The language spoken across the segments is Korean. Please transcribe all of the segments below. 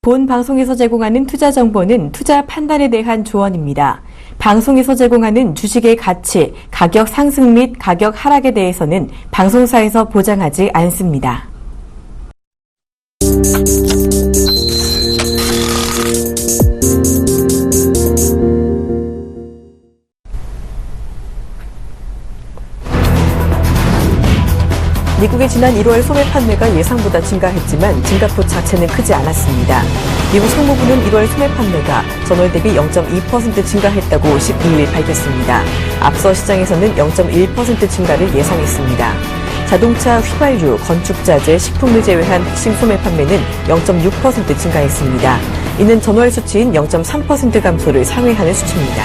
본 방송에서 제공하는 투자 정보는 투자 판단에 대한 조언입니다. 방송에서 제공하는 주식의 가치, 가격 상승 및 가격 하락에 대해서는 방송사에서 보장하지 않습니다. 미국의 지난 1월 소매 판매가 예상보다 증가했지만 증가폭 자체는 크지 않았습니다. 미국 상무부는 1월 소매 판매가 전월 대비 0.2% 증가했다고 12일 밝혔습니다. 앞서 시장에서는 0.1% 증가를 예상했습니다. 자동차, 휘발유, 건축자재, 식품을 제외한 핵심 소매 판매는 0.6% 증가했습니다. 이는 전월 수치인 0.3% 감소를 상회하는 수치입니다.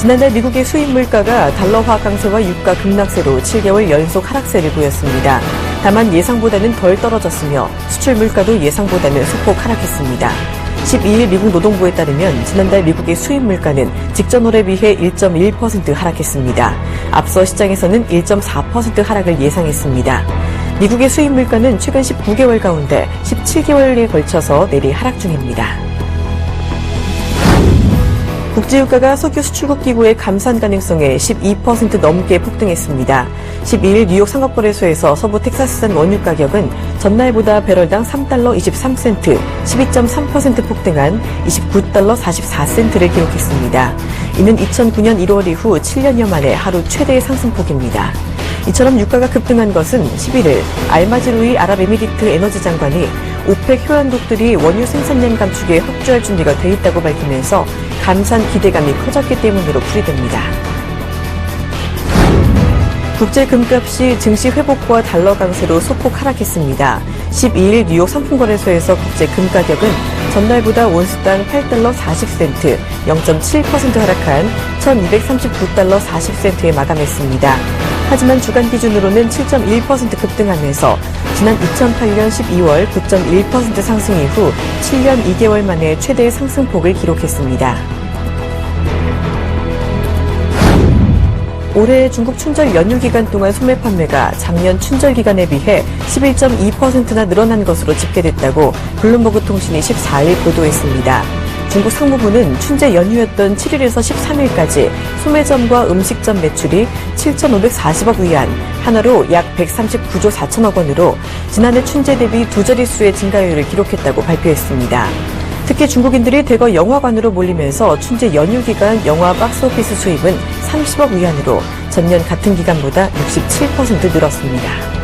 지난달 미국의 수입 물가가 달러화 강세와 유가 급락세로 7개월 연속 하락세를 보였습니다. 다만 예상보다는 덜 떨어졌으며 수출 물가도 예상보다는 소폭 하락했습니다. 12일 미국 노동부에 따르면 지난달 미국의 수입 물가는 직전월에 비해 1.1% 하락했습니다. 앞서 시장에서는 1.4% 하락을 예상했습니다. 미국의 수입 물가는 최근 19개월 가운데 17개월에 걸쳐서 내리 하락 중입니다. 국제유가가 석유 수출국 기구의 감산 가능성에 12% 넘게 폭등했습니다. 12일 뉴욕 상업거래소에서 서부 텍사스산 원유 가격은 전날보다 배럴당 3달러 23센트, 12.3% 폭등한 29달러 44센트를 기록했습니다. 이는 2009년 1월 이후 7년여 만에 하루 최대의 상승폭입니다. 이처럼 유가가 급등한 것은 11일 알마지루이 아랍에미리트 에너지 장관이 오펙 효연국들이 원유 생산량 감축에 협조할 준비가 돼 있다고 밝히면서 감산 기대감이 커졌기 때문으로 풀이됩니다. 국제 금값이 증시 회복과 달러 강세로 소폭 하락했습니다. 12일 뉴욕 상품거래소에서 국제 금 가격은 전날보다 온스당 8달러 40센트, 0.7% 하락한 1239달러 40센트에 마감했습니다. 하지만 주간 기준으로는 7.1% 급등하면서 지난 2008년 12월 9.1% 상승 이후 7년 2개월 만에 최대의 상승폭을 기록했습니다. 올해 중국 춘절 연휴 기간 동안 소매 판매가 작년 춘절 기간에 비해 11.2%나 늘어난 것으로 집계됐다고 블룸버그 통신이 14일 보도했습니다. 중국 상무부는 춘제 연휴였던 7일에서 13일까지 소매점과 음식점 매출이 7,540억 위안, 하나로 약 139조 4천억 원으로 지난해 춘제 대비 두 자릿수의 증가율을 기록했다고 발표했습니다. 특히 중국인들이 대거 영화관으로 몰리면서 춘제 연휴 기간 영화 박스오피스 수입은 30억 위안으로 전년 같은 기간보다 67% 늘었습니다.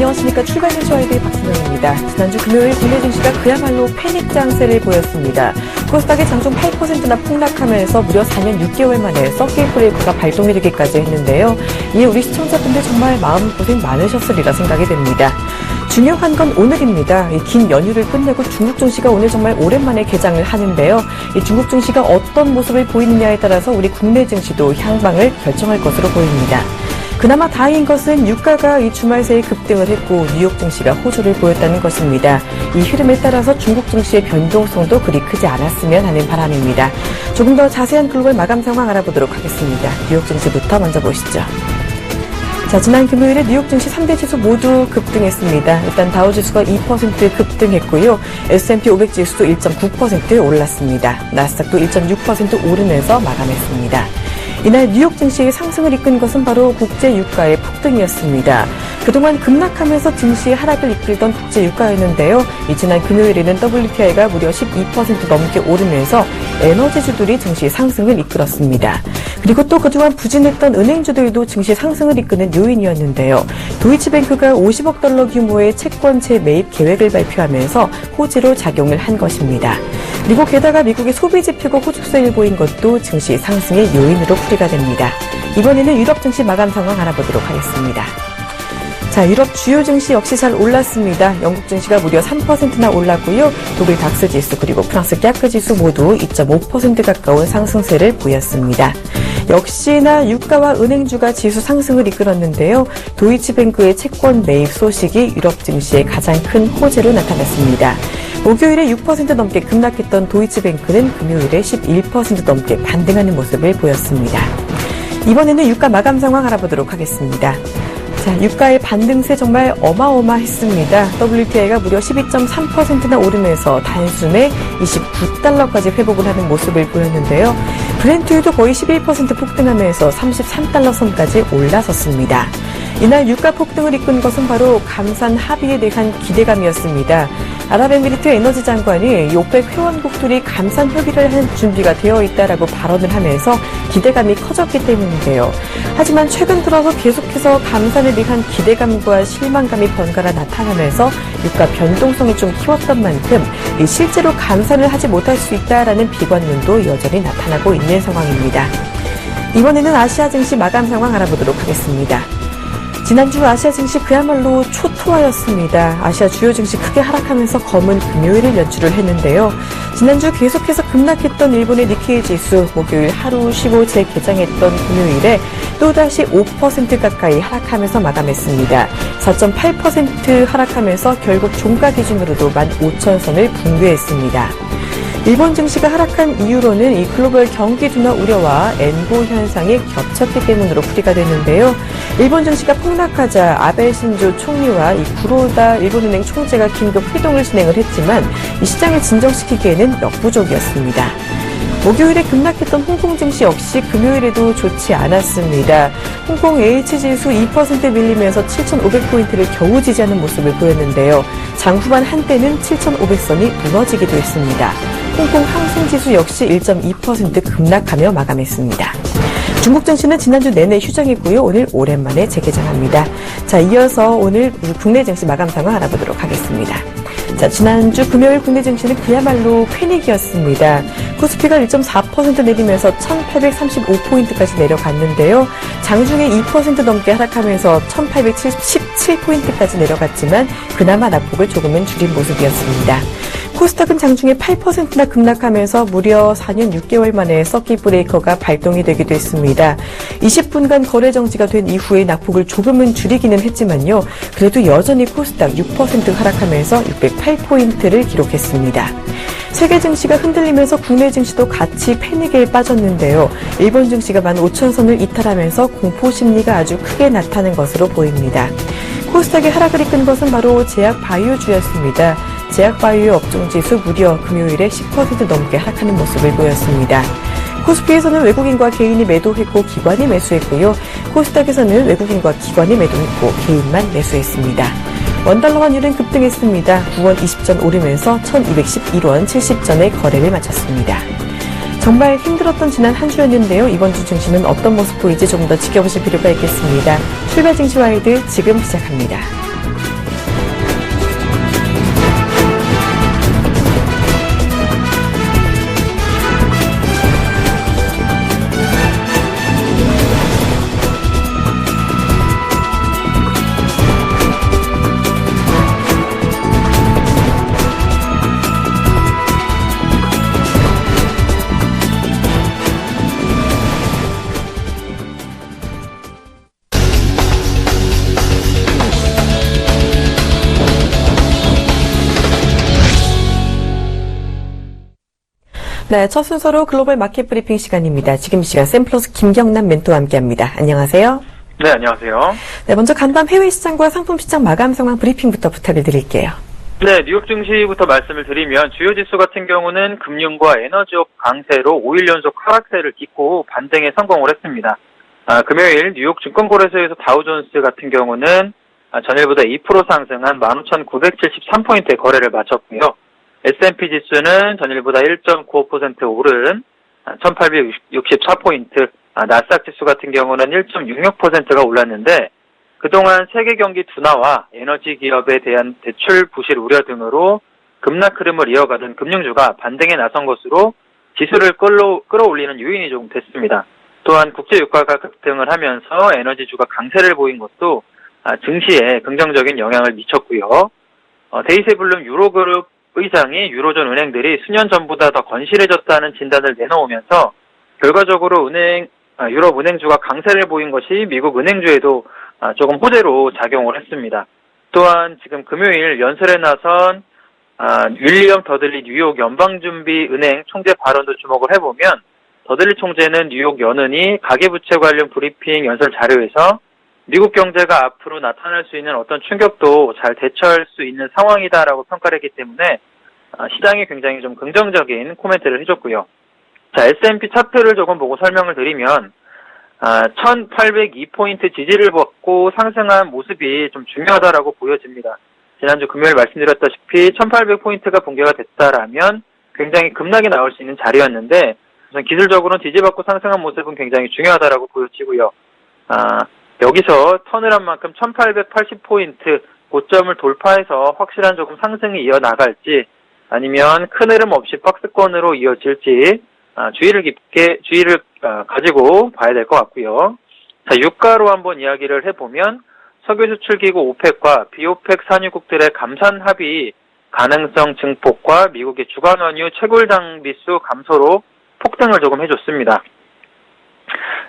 안녕하십니까. 출발뉴스와이드의 박순영입니다. 지난주 금요일 국내 증시가 그야말로 패닉 장세를 보였습니다. 코스닥이 장중 8%나 폭락하면서 무려 4년 6개월 만에 서킷 브레이크가 발동이 되기까지 했는데요. 이에 우리 시청자분들 정말 마음고생 많으셨으리라 생각이 됩니다. 중요한 건 오늘입니다. 이 긴 연휴를 끝내고 중국 증시가 오늘 정말 오랜만에 개장을 하는데요. 이 중국 증시가 어떤 모습을 보이느냐에 따라서 우리 국내 증시도 향방을 결정할 것으로 보입니다. 그나마 다행인 것은 유가가 이 주말 새에 급등을 했고 뉴욕 증시가 호조를 보였다는 것입니다. 이 흐름에 따라서 중국 증시의 변동성도 그리 크지 않았으면 하는 바람입니다. 조금 더 자세한 글로벌 마감 상황 알아보도록 하겠습니다. 뉴욕 증시부터 먼저 보시죠. 자, 지난 금요일에 뉴욕 증시 3대 지수 모두 급등했습니다. 일단 다우지수가 2% 급등했고요. S&P 500 지수도 1.9% 올랐습니다. 나스닥도 1.6% 오르면서 마감했습니다. 이날 뉴욕 증시의 상승을 이끈 것은 바로 국제 유가의 폭등이었습니다. 그동안 급락하면서 증시 하락을 이끌던 국제 유가였는데요. 지난 금요일에는 WTI가 무려 12% 넘게 오르면서 에너지주들이 증시 상승을 이끌었습니다. 그리고 또 그동안 부진했던 은행주들도 증시 상승을 이끄는 요인이었는데요. 도이치뱅크가 50억 달러 규모의 채권채 매입 계획을 발표하면서 호재로 작용을 한 것입니다. 그리고 게다가 미국의 소비 지표가 호조세를 보인 것도 증시 상승의 요인으로 풀이가 됩니다. 이번에는 유럽 증시 마감 상황 알아보도록 하겠습니다. 자, 유럽 주요 증시 역시 잘 올랐습니다. 영국 증시가 무려 3%나 올랐고요. 독일 닥스 지수 그리고 프랑스 캬크 지수 모두 2.5% 가까운 상승세를 보였습니다. 역시나 유가와 은행주가 지수 상승을 이끌었는데요. 도이치뱅크의 채권 매입 소식이 유럽 증시의 가장 큰 호재로 나타났습니다. 목요일에 6% 넘게 급락했던 도이치뱅크는 금요일에 11% 넘게 반등하는 모습을 보였습니다. 이번에는 유가 마감 상황 알아보도록 하겠습니다. 자, 유가의 반등세 정말 어마어마했습니다. WTI가 무려 12.3%나 오르면서 단숨에 29달러까지 회복을 하는 모습을 보였는데요. 브렌트유도 거의 11% 폭등하면서 33달러 선까지 올라섰습니다. 이날 유가 폭등을 이끈 것은 바로 감산 합의에 대한 기대감이었습니다. 아랍에미리트 에너지 장관이 오펙 회원국들이 감산 협의를 할 준비가 되어 있다라고 발언을 하면서 기대감이 커졌기 때문인데요. 하지만 최근 들어서 계속해서 감산에 대한 기대감과 실망감이 번갈아 나타나면서 유가 변동성이 좀 키웠던 만큼 실제로 감산을 하지 못할 수 있다라는 비관론도 여전히 나타나고 있는 상황입니다. 이번에는 아시아 증시 마감 상황 알아보도록 하겠습니다. 지난주 아시아 증시 그야말로 초토화였습니다. 아시아 주요 증시 크게 하락하면서 검은 금요일을 연출을 했는데요. 지난주 계속해서 급락했던 일본의 니케이 지수 목요일 하루 쉬고 재개장했던 금요일에 또다시 5% 가까이 하락하면서 마감했습니다. 4.8% 하락하면서 결국 종가 기준으로도 15,000선을 붕괴했습니다. 일본 증시가 하락한 이유로는 이 글로벌 경기 둔화 우려와 엔보 현상이 겹쳤기 때문으로 풀이가 됐는데요. 일본 증시가 폭락하자 아베 신조 총리와 이 구로다 일본은행 총재가 긴급 회동을 진행을 했지만 이 시장을 진정시키기에는 역부족이었습니다. 목요일에 급락했던 홍콩 증시 역시 금요일에도 좋지 않았습니다. 홍콩 H지수 2% 밀리면서 7,500포인트를 겨우 지지하는 모습을 보였는데요. 장 후반 한때는 7,500선이 무너지기도 했습니다. 홍콩 항생지수 역시 1.2% 급락하며 마감했습니다. 중국 증시는 지난주 내내 휴장했고요. 오늘 오랜만에 재개장합니다. 자, 이어서 오늘 국내 증시 마감 상황 알아보도록 하겠습니다. 자, 지난주 금요일 국내 증시는 그야말로 패닉이었습니다. 코스피가 1.4% 내리면서 1,835포인트까지 내려갔는데요. 장중에 2% 넘게 하락하면서 1,817포인트까지 내려갔지만 그나마 낙폭을 조금은 줄인 모습이었습니다. 코스닥은 장중에 8%나 급락하면서 무려 4년 6개월 만에 서킷 브레이커가 발동이 되기도 했습니다. 20분간 거래 정지가 된 이후에 낙폭을 조금은 줄이기는 했지만요. 그래도 여전히 코스닥 6% 하락하면서 608포인트를 기록했습니다. 세계 증시가 흔들리면서 국내 증시도 같이 패닉에 빠졌는데요. 일본 증시가 15,000선을 이탈하면서 공포 심리가 아주 크게 나타난 것으로 보입니다. 코스닥의 하락을 이끈 것은 바로 제약 바이오주였습니다. 제약 바이오 업종지수 무려 금요일에 10% 넘게 하락하는 모습을 보였습니다. 코스피에서는 외국인과 개인이 매도했고 기관이 매수했고요. 코스닥에서는 외국인과 기관이 매도했고 개인만 매수했습니다. 원달러 환율은 급등했습니다. 9원 20전 오르면서 1211원 70전에 거래를 마쳤습니다. 정말 힘들었던 지난 한 주였는데요. 이번 주 증시는 어떤 모습 보일지 조금 더 지켜보실 필요가 있겠습니다. 출발 증시 와이드 지금 시작합니다. 네, 첫 순서로 글로벌 마켓 브리핑 시간입니다. 지금 이 시간 샘플러스 김경남 멘토와 함께합니다. 안녕하세요. 네, 안녕하세요. 네, 먼저 간밤 해외 시장과 상품 시장 마감 상황 브리핑부터 부탁을 드릴게요. 네, 뉴욕 증시부터 말씀을 드리면 주요 지수 같은 경우는 금융과 에너지업 강세로 5일 연속 하락세를 딛고 반등에 성공을 했습니다. 금요일 뉴욕 증권거래소에서 다우존스 같은 경우는 전일보다 2% 상승한 15,973포인트의 거래를 마쳤고요. S&P 지수는 전일보다 1.95% 오른 1,864포인트, 나스닥 지수 같은 경우는 1.66%가 올랐는데 그동안 세계 경기 둔화와 에너지 기업에 대한 대출 부실 우려 등으로 급락 흐름을 이어가던 금융주가 반등에 나선 것으로 지수를 끌어올리는 요인이 조금 됐습니다. 또한 국제 유가가 급등을 하면서 에너지주가 강세를 보인 것도 증시에 긍정적인 영향을 미쳤고요. 데이세블룸 유로그룹 의장이 유로존 은행들이 수년 전보다 더 건실해졌다는 진단을 내놓으면서 결과적으로 유럽 은행주가 강세를 보인 것이 미국 은행주에도 조금 호재로 작용을 했습니다. 또한 지금 금요일 연설에 나선 윌리엄 더들리 뉴욕 연방준비은행 총재 발언도 주목을 해보면 더들리 총재는 뉴욕 연은이 가계부채 관련 브리핑 연설 자료에서 미국 경제가 앞으로 나타날 수 있는 어떤 충격도 잘 대처할 수 있는 상황이다라고 평가를 했기 때문에 시장이 굉장히 좀 긍정적인 코멘트를 해줬고요. 자, S&P 차트를 조금 보고 설명을 드리면 1802포인트 지지를 받고 상승한 모습이 좀 중요하다라고 보여집니다. 지난주 금요일 말씀드렸다시피 1800포인트가 붕괴가 됐다라면 굉장히 급락이 나올 수 있는 자리였는데 우선 기술적으로는 지지받고 상승한 모습은 굉장히 중요하다라고 보여지고요. 여기서 턴을 한 만큼 1880포인트 고점을 돌파해서 확실한 조금 상승이 이어나갈지 아니면 큰 흐름 없이 박스권으로 이어질지 주의를 가지고 봐야 될 것 같고요. 자, 유가로 한번 이야기를 해보면 석유 수출기구 오펙과 비오펙 산유국들의 감산 합의 가능성 증폭과 미국의 주간 원유 채굴 장비수 감소로 폭등을 조금 해줬습니다.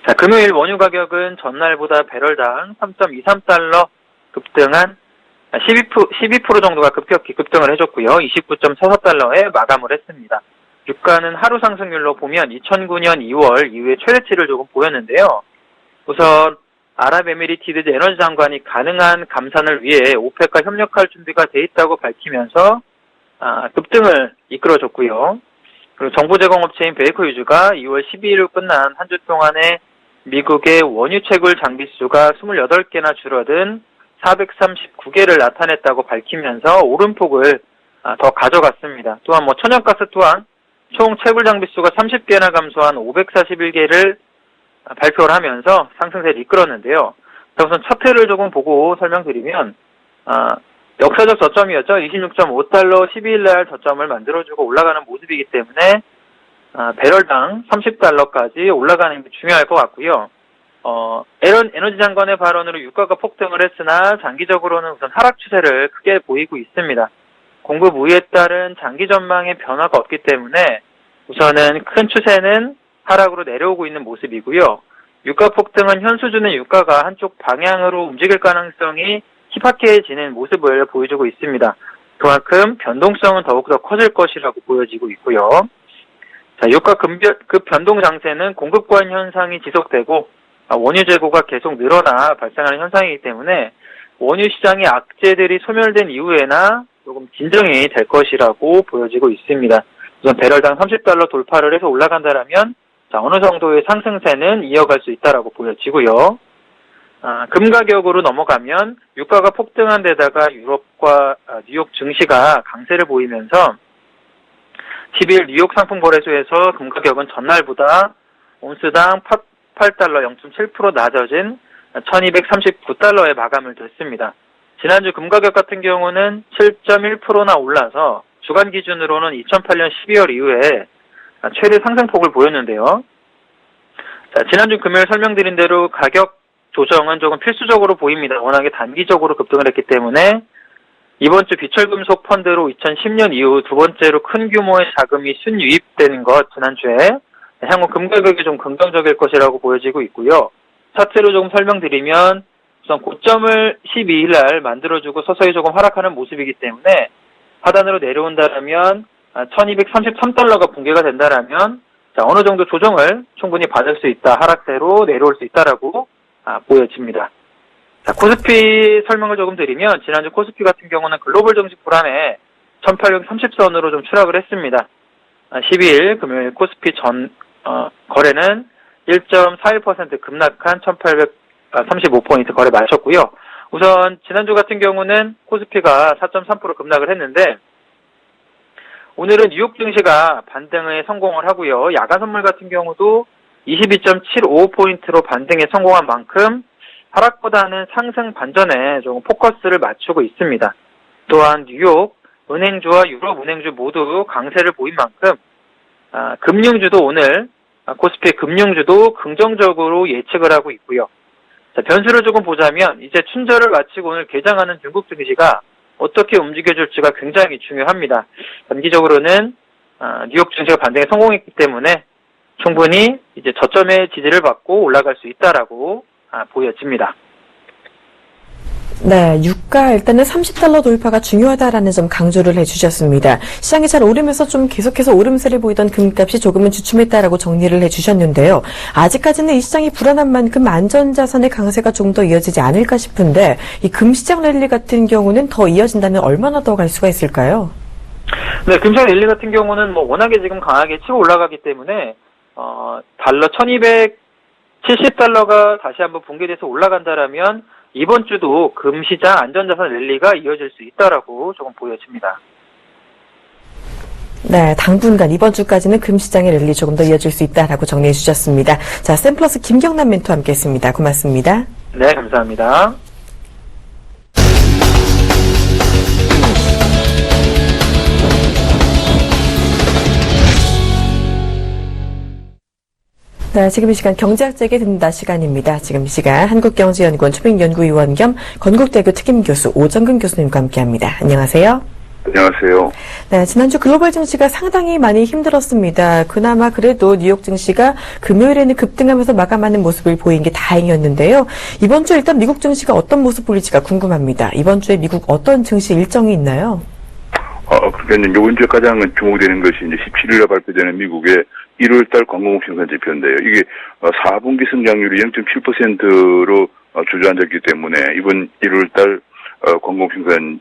자, 금요일 원유 가격은 전날보다 배럴당 3.23달러 급등한 12% 정도가 급격히 급등을 해줬고요. 29.44달러에 마감을 했습니다. 유가는 하루 상승률로 보면 2009년 2월 이후에 최대치를 조금 보였는데요. 우선 아랍에미리티드 에너지 장관이 가능한 감산을 위해 오펙과 협력할 준비가 돼 있다고 밝히면서 급등을 이끌어줬고요. 그리고 정부 제공업체인 베이커유즈가 2월 12일로 끝난 한 주 동안에 미국의 원유 채굴 장비수가 28개나 줄어든 439개를 나타냈다고 밝히면서 오름폭을 더 가져갔습니다. 또한 천연가스 또한 총 채굴 장비수가 30개나 감소한 541개를 발표를 하면서 상승세를 이끌었는데요. 자, 우선 차트를 조금 보고 설명드리면 역사적 저점이었죠. 26.5달러 12일날 저점을 만들어주고 올라가는 모습이기 때문에 배럴당 30달러까지 올라가는 게 중요할 것 같고요. 에너지 장관의 발언으로 유가가 폭등을 했으나 장기적으로는 우선 하락 추세를 크게 보이고 있습니다. 공급 우위에 따른 장기 전망의 변화가 없기 때문에 우선은 큰 추세는 하락으로 내려오고 있는 모습이고요. 유가 폭등은 현 수준의 유가가 한쪽 방향으로 움직일 가능성이 희박해지는 모습을 보여주고 있습니다. 그만큼 변동성은 더욱더 커질 것이라고 보여지고 있고요. 자, 유가 급 변동 장세는 공급 과잉 현상이 지속되고 원유 재고가 계속 늘어나 발생하는 현상이기 때문에 원유 시장의 악재들이 소멸된 이후에나 조금 진정이 될 것이라고 보여지고 있습니다. 우선 배럴당 30달러 돌파를 해서 올라간다면 어느 정도의 상승세는 이어갈 수 있다라고 보여지고요. 금 가격으로 넘어가면 유가가 폭등한 데다가 유럽과 뉴욕 증시가 강세를 보이면서 12일 뉴욕 상품거래소에서 금 가격은 전날보다 온스당 8달러 0.7% 낮아진 1239달러에 마감을 됐습니다. 지난주 금 가격 같은 경우는 7.1%나 올라서 주간 기준으로는 2008년 12월 이후에 최대 상승폭을 보였는데요. 자, 지난주 금요일 설명드린 대로 가격 조정은 조금 필수적으로 보입니다. 워낙에 단기적으로 급등을 했기 때문에 이번 주 비철금속 펀드로 2010년 이후 두 번째로 큰 규모의 자금이 순유입되는 것 지난주에 향후 금 가격이 좀 긍정적일 것이라고 보여지고 있고요. 차트로 조금 설명드리면 우선 고점을 12일 날 만들어주고 서서히 조금 하락하는 모습이기 때문에 하단으로 내려온다면 1233달러가 붕괴가 된다라면 어느 정도 조정을 충분히 받을 수 있다. 하락세로 내려올 수 있다라고 보여집니다. 자, 코스피 설명을 조금 드리면 지난주 코스피 같은 경우는 글로벌 증시 불안에 1830선으로 좀 추락을 했습니다. 12일 금요일 코스피 거래는 1.41% 급락한 1835포인트 거래 마쳤고요. 우선 지난주 같은 경우는 코스피가 4.3% 급락을 했는데 오늘은 뉴욕 증시가 반등에 성공을 하고요. 야간 선물 같은 경우도 22.75포인트로 반등에 성공한 만큼 하락보다는 상승 반전에 조금 포커스를 맞추고 있습니다. 또한 뉴욕 은행주와 유럽 은행주 모두 강세를 보인 만큼 금융주도 오늘 코스피 금융주도 긍정적으로 예측을 하고 있고요. 자, 변수를 조금 보자면 이제 춘절을 마치고 오늘 개장하는 중국 증시가 어떻게 움직여줄지가 굉장히 중요합니다. 단기적으로는 뉴욕 증시가 반등에 성공했기 때문에 충분히 이제 저점의 지지를 받고 올라갈 수 있다라고 보여집니다. 네, 유가 일단은 30달러 돌파가 중요하다라는 점 강조를 해주셨습니다. 시장이 잘 오르면서 좀 계속해서 오름세를 보이던 금값이 조금은 주춤했다라고 정리를 해주셨는데요. 아직까지는 이 시장이 불안한 만큼 안전자산의 강세가 좀 더 이어지지 않을까 싶은데 이 금시장 랠리 같은 경우는 더 이어진다면 얼마나 더 갈 수가 있을까요? 네, 금시장 랠리 같은 경우는 워낙에 지금 강하게 치고 올라가기 때문에 달러 1270달러가 다시 한번 붕괴돼서 올라간다라면 이번 주도 금시장 안전자산 랠리가 이어질 수 있다라고 조금 보여집니다. 네, 당분간 이번 주까지는 금시장의 랠리 조금 더 이어질 수 있다라고 정리해 주셨습니다. 자, 샘플러스 김경남 멘토와 함께했습니다. 고맙습니다. 네, 감사합니다. 네, 지금 이 시간 경제학자에게 듣는다 시간입니다. 지금 이 시간 한국경제연구원 초빙연구위원 겸 건국대학교 특임교수 오정근 교수님과 함께합니다. 안녕하세요. 안녕하세요. 네, 지난주 글로벌 증시가 상당히 많이 힘들었습니다. 그나마 그래도 뉴욕 증시가 금요일에는 급등하면서 마감하는 모습을 보인 게 다행이었는데요. 이번 주 일단 미국 증시가 어떤 모습 보일지가 궁금합니다. 이번 주에 미국 어떤 증시 일정이 있나요? 그러니까 이번 주에 가장 주목되는 것이 이제 17일에 발표되는 미국의 1월달 관공업생산 지표인데요. 이게 4분기 성장률이 0.7%로 주저앉았기 때문에 이번 1월달 관공업생산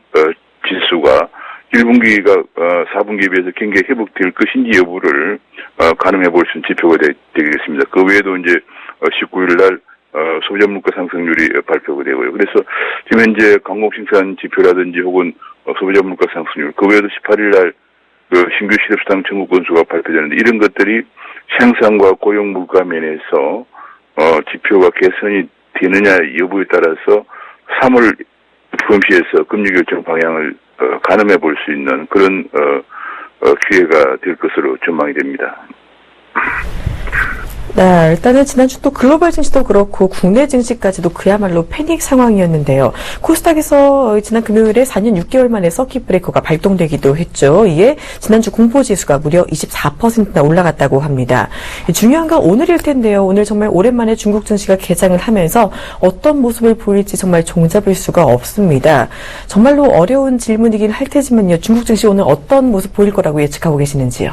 지수가 1분기가 4분기에 비해서 굉장히 회복될 것인지 여부를 가늠해 볼 수 있는 지표가 되겠습니다. 그 외에도 이제 19일 날 소비자 물가 상승률이 발표가 되고요. 그래서 지금 현재 관공업생산 지표라든지 혹은 소비자 물가 상승률, 그 외에도 18일 날 신규 실업수당 청구 건수가 발표되는데 이런 것들이 생산과 고용 물가 면에서 지표가 개선이 되느냐 여부에 따라서 3월 FOMC에서 금리결정 방향을 가늠해 볼 수 있는 그런 기회가 될 것으로 전망이 됩니다. 네, 일단은 지난주 또 글로벌 증시도 그렇고 국내 증시까지도 그야말로 패닉 상황이었는데요. 코스닥에서 지난 금요일에 4년 6개월 만에 서킷 브레이커가 발동되기도 했죠. 이에 지난주 공포지수가 무려 24%나 올라갔다고 합니다. 중요한 건 오늘일 텐데요. 오늘 정말 오랜만에 중국 증시가 개장을 하면서 어떤 모습을 보일지 정말 종잡을 수가 없습니다. 정말로 어려운 질문이긴 할 테지만요. 중국 증시 오늘 어떤 모습 보일 거라고 예측하고 계시는지요?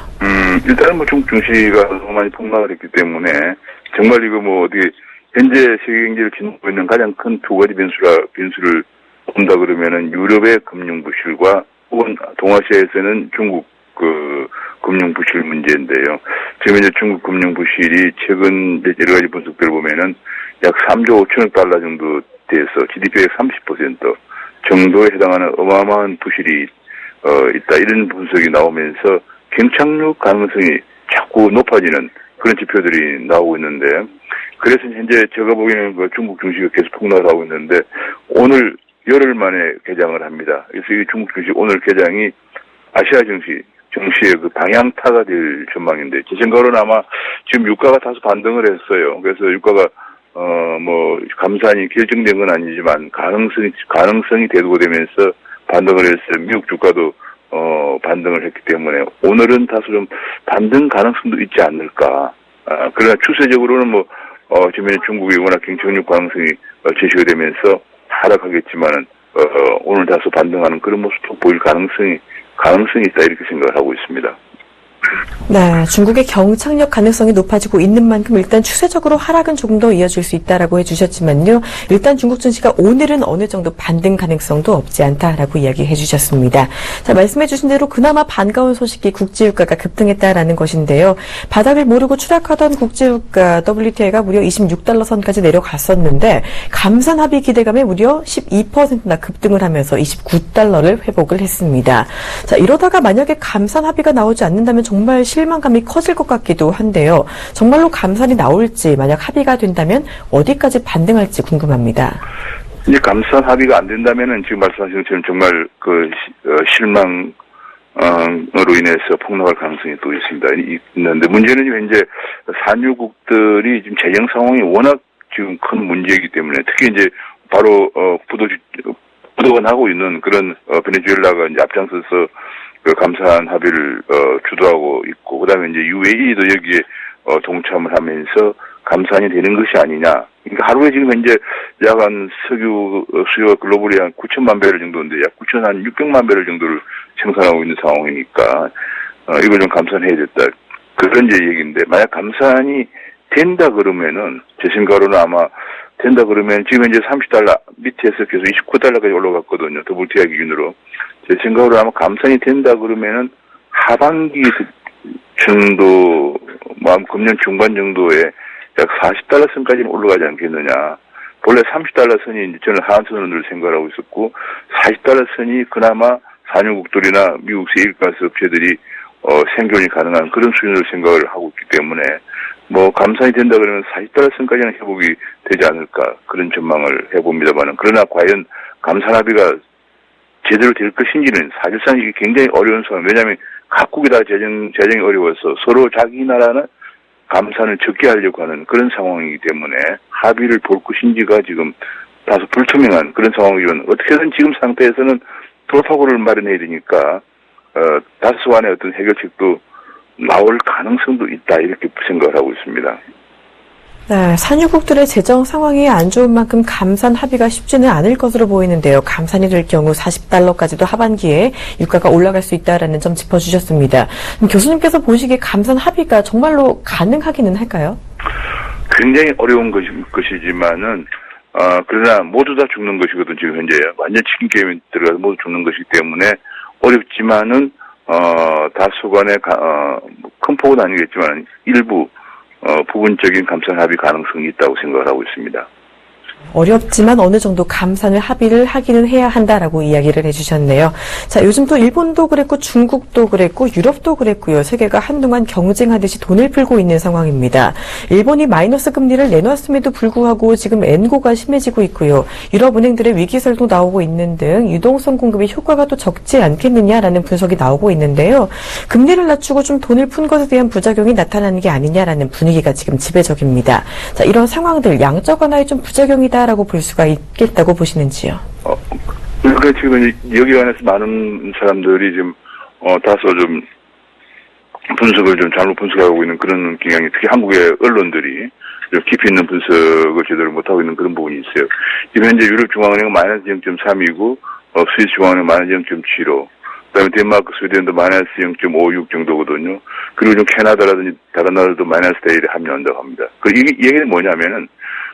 일단은 중국 증시가 너무 많이 폭락을 했기 때문에 정말 이거 어디 현재 세계 경제를 짓고 있는 가장 큰 두 가지 변수를 본다 그러면은 유럽의 금융 부실과 혹은 동아시아에서는 중국 금융 부실 문제인데요. 지금 이제 중국 금융 부실이 최근 여러 가지 분석들을 보면은 약 3조 5천억 달러 정도 돼서 GDP의 30% 정도에 해당하는 어마어마한 부실이 있다 이런 분석이 나오면서 경착륙 가능성이 자꾸 높아지는 그런 지표들이 나오고 있는데, 그래서 현재 제가 보기에는 중국 증시가 계속 폭락을 하고 있는데, 오늘 열흘 만에 개장을 합니다. 그래서 이 중국 증시 오늘 개장이 아시아 증시의 방향타가 될 전망인데, 제 생각으로는 아마 지금 유가가 다소 반등을 했어요. 그래서 유가가, 감산이 결정된 건 아니지만, 가능성이 대두되면서 반등을 했어요. 미국 주가도 반등을 했기 때문에 오늘은 다소 좀 반등 가능성도 있지 않을까. 그러나 추세적으로는 지금 중국이 워낙 경착륙 가능성이 제시가 되면서 하락하겠지만은 오늘 다소 반등하는 그런 모습도 보일 가능성이 가능성이 있다 이렇게 생각을 하고 있습니다. 네, 중국의 경착륙 가능성이 높아지고 있는 만큼 일단 추세적으로 하락은 조금 더 이어질 수 있다라고 해주셨지만요. 일단 중국 증시가 오늘은 어느 정도 반등 가능성도 없지 않다라고 이야기해 주셨습니다. 자, 말씀해 주신 대로 그나마 반가운 소식이 국제유가가 급등했다라는 것인데요. 바닥을 모르고 추락하던 국제유가 WTI가 무려 26달러 선까지 내려갔었는데 감산 합의 기대감에 무려 12%나 급등을 하면서 29달러를 회복을 했습니다. 자, 이러다가 만약에 감산 합의가 나오지 않는다면 정말 실망감이 커질 것 같기도 한데요. 정말로 감산이 나올지 만약 합의가 된다면 어디까지 반등할지 궁금합니다. 이제 감산 합의가 안 된다면은 지금 말씀하신 것처럼 정말 실망으로 인해서 폭락할 가능성이 또 있는데 문제는 이제 산유국들이 지금 재정 상황이 워낙 지금 큰 문제이기 때문에 특히 이제 바로 부도건하고 있는 그런 베네수엘라가 이제 앞장서서 그 감산 합의를 주도하고 있고 그다음에 이제 UAE도 여기에 동참을 하면서 감산이 되는 것이 아니냐. 그러니까 하루에 지금 현재 약 한 석유 수요가 글로벌이 한 9천만 배럴 정도인데 약 9,600만 배럴 정도를 생산하고 있는 상황이니까 이걸 좀 감산해야 됐다. 그런 이제 얘기인데 만약 감산이 된다 그러면은 제 생각으로는 아마 된다 그러면 지금 현재 30달러 밑에서 계속 29달러까지 올라갔거든요. WTI 기준으로. 제 생각으로 아마 감산이 된다 그러면은 하반기 정도, 금년 중반 정도에 약 40달러 선까지는 올라가지 않겠느냐. 본래 30달러 선이 저는 하한선으로 생각을 하고 있었고, 40달러 선이 그나마 산유국들이나 미국 세일가스 업체들이 생존이 가능한 그런 수준으로 생각을 하고 있기 때문에 감산이 된다 그러면 40달러 선까지는 회복이 되지 않을까 그런 전망을 해봅니다만은 그러나 과연 감산 합의가 제대로 될 것인지는 사실상 이게 굉장히 어려운 상황. 왜냐하면 각국이 다 재정이 어려워서 서로 자기 나라는 감산을 적게 하려고 하는 그런 상황이기 때문에 합의를 볼 것인지가 지금 다소 불투명한 그런 상황이면 어떻게든 지금 상태에서는 돌파구를 마련해야 되니까 다소간의 어떤 해결책도 나올 가능성도 있다 이렇게 생각을 하고 있습니다. 네, 산유국들의 재정 상황이 안 좋은 만큼 감산 합의가 쉽지는 않을 것으로 보이는데요. 감산이 될 경우 40달러까지도 하반기에 유가가 올라갈 수 있다라는 점 짚어주셨습니다. 교수님께서 보시기에 감산 합의가 정말로 가능하기는 할까요? 굉장히 어려운 것이지만은 그러나 모두 다 죽는 것이거든 지금 현재 완전 치킨 게임에 들어가서 모두 죽는 것이기 때문에 어렵지만은 다소간의 큰 폭은 아니겠지만 일부 부분적인 감산 합의 가능성이 있다고 생각을 하고 있습니다. 어렵지만 어느 정도 감산을 합의를 하기는 해야 한다라고 이야기를 해주셨네요. 자, 요즘 또 일본도 그랬고 중국도 그랬고 유럽도 그랬고요. 세계가 한동안 경쟁하듯이 돈을 풀고 있는 상황입니다. 일본이 마이너스 금리를 내놨음에도 불구하고 지금 엔고가 심해지고 있고요. 유럽 은행들의 위기설도 나오고 있는 등 유동성 공급의 효과가 또 적지 않겠느냐라는 분석이 나오고 있는데요. 금리를 낮추고 좀 돈을 푼 것에 대한 부작용이 나타나는 게 아니냐라는 분위기가 지금 지배적입니다. 자, 이런 상황들 양적 완화의 좀 부작용이다라고 볼 수가 있겠다고 보시는지요? 그러니까 지금 여기에 관해서 많은 사람들이 지금 다소 좀 분석을 좀 잘못 분석하고 있는 그런 경향이 특히 한국의 언론들이 좀 깊이 있는 분석을 제대로 못하고 있는 그런 부분이 있어요. 지금 현재 유럽 중앙은행은 마이너스 0.3이고 스위스 중앙은행 마이너스 0.75 그다음에 덴마크, 스웨덴도 마이너스 0.56 정도거든요. 그리고 좀 캐나다라든지 다른 나라들도 마이너스 대일에 합류한다고 합니다. 이 얘기는 뭐냐면은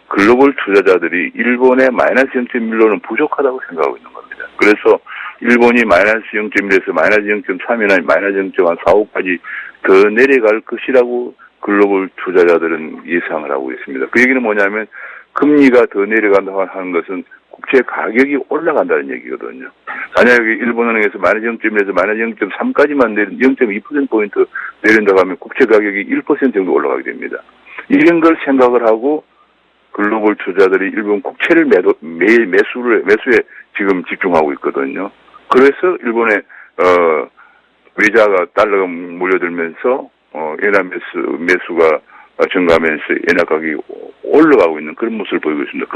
글로벌 투자자들이 일본의 마이너스 0.1로는 부족하다고 생각하고 있는 겁니다. 그래서 일본이 마이너스 0.1에서 마이너스 0.3이나 마이너스 0.45까지 더 내려갈 것이라고 글로벌 투자자들은 예상을 하고 있습니다. 그 얘기는 뭐냐면 금리가 더 내려간다고 하는 것은 국채 가격이 올라간다는 얘기거든요. 만약에 일본은행에서 마이너스 0.1에서 마이너스 0.3까지만 0.2%포인트 내린다고 하면 국채 가격이 1% 정도 올라가게 됩니다. 이런 걸 생각을 하고 글로벌 투자들이 일본 국채를 매수에 지금 집중하고 있거든요. 그래서 일본의 외자가 달러가 몰려들면서 엔화 매수가 증가하면서 엔화 가격이 올라가고 있는 그런 모습을 보이고 있습니다.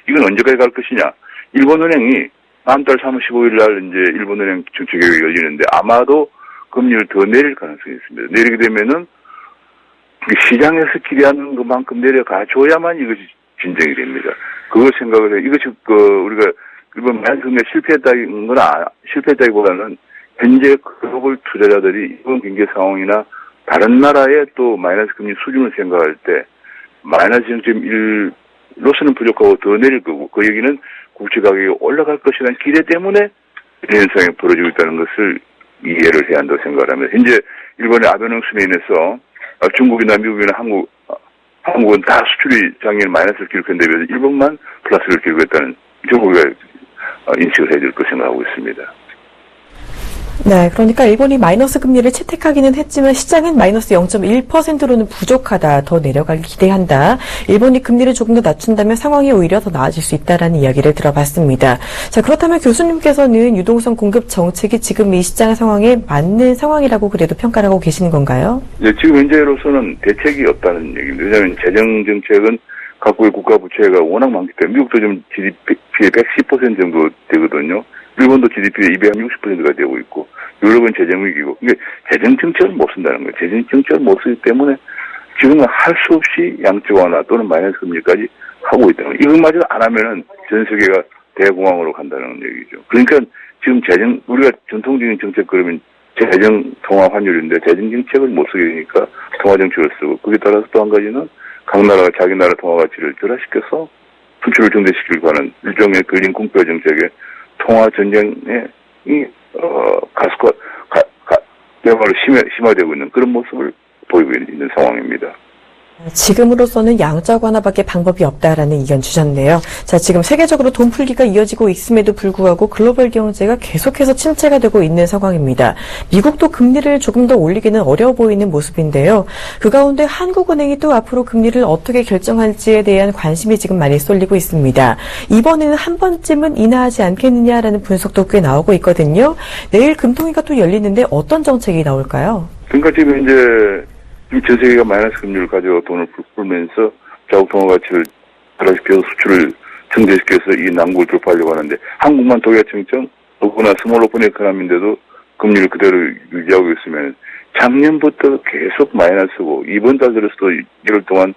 이건 언제까지 갈 것이냐? 일본은행이 다음 달 3월 15일 날 이제 일본은행 정책회의가 열리는데 아마도 금리를 더 내릴 가능성이 있습니다. 내리게 되면은 시장에서 기대하는 것만큼 내려가줘야만 이것이 진정이 됩니다. 그걸 생각을 해요. 이것이 우리가 일본 마이너스 금리가 실패했다기보다는 현재 글로벌 투자자들이 이번 경제 상황이나 다른 나라의 또 마이너스 금리 수준을 생각할 때 마이너스 0.1로서는 부족하고 더 내릴 거고 그 얘기는 국채 가격이 올라갈 것이라는 기대 때문에 이런 현상이 벌어지고 있다는 것을 이해를 해야 한다고 생각하면 현재 일본의 아베농스에 인해서 중국이나 미국이나 한국은 다 수출이 작년 마이너스를 기록했는데 비해서 일본만 플러스를 기록했다는 우리가 인식을 해야 될 거 생각하고 있습니다. 네, 그러니까 일본이 마이너스 금리를 채택하기는 했지만 시장은 마이너스 0.1%로는 부족하다, 더 내려가길 기대한다. 일본이 금리를 조금 더 낮춘다면 상황이 오히려 더 나아질 수 있다라는 이야기를 들어봤습니다. 자, 그렇다면 교수님께서는 유동성 공급 정책이 지금 이 시장 상황에 맞는 상황이라고 그래도 평가를 하고 계시는 건가요? 네, 지금 현재로서는 대책이 없다는 얘기입니다. 왜냐하면 재정 정책은 각국의 국가 부채가 워낙 많기 때문에 미국도 지금 GDP의 110% 정도 되거든요. 일본도 GDP의 260%가 되고 있고 유럽은 재정 위기고 근데 재정 정책을 못 쓴다는 거예요. 재정 정책을 못 쓰기 때문에 지금은 할 수 없이 양적 완화 또는 마이너스 금리까지 하고 있다는 거예요. 이것마저 안 하면은 전 세계가 대공황으로 간다는 얘기죠. 그러니까 지금 우리가 전통적인 정책 그러면 재정 통화 환율인데 재정 정책을 못 쓰게 되니까 통화 정책을 쓰고 거기에 따라서 또 한 가지는 각 나라가 자기 나라 통화 가치를 절하시켜서 수출을 증대시키려고 하는 일종의 근린 국가 정책에 통화 전쟁이 그야말로 심화되고 있는 그런 모습을 보이고 있는 상황입니다. 지금으로서는 양적 완화밖에 방법이 없다라는 의견 주셨네요. 자, 지금 세계적으로 돈 풀기가 이어지고 있음에도 불구하고 글로벌 경제가 계속해서 침체가 되고 있는 상황입니다. 미국도 금리를 조금 더 올리기는 어려워 보이는 모습인데요. 그 가운데 한국은행이 또 앞으로 금리를 어떻게 결정할지에 대한 관심이 지금 많이 쏠리고 있습니다. 이번에는 한 번쯤은 인하하지 않겠느냐라는 분석도 꽤 나오고 있거든요. 내일 금통위가 또 열리는데 어떤 정책이 나올까요? 그러니까 지금 이제 전 세계가 마이너스 금리를 가지고 돈을 풀면서 자국 통화 가치를 하락시켜서 수출을 증대시켜서 이 난국을 돌파하려고 하는데 한국만 독야청정 더구나 스몰 오픈 에코노미인데도 금리를 그대로 유지하고 있으면 작년부터 계속 마이너스고 이번 달 들어서도 1월 동안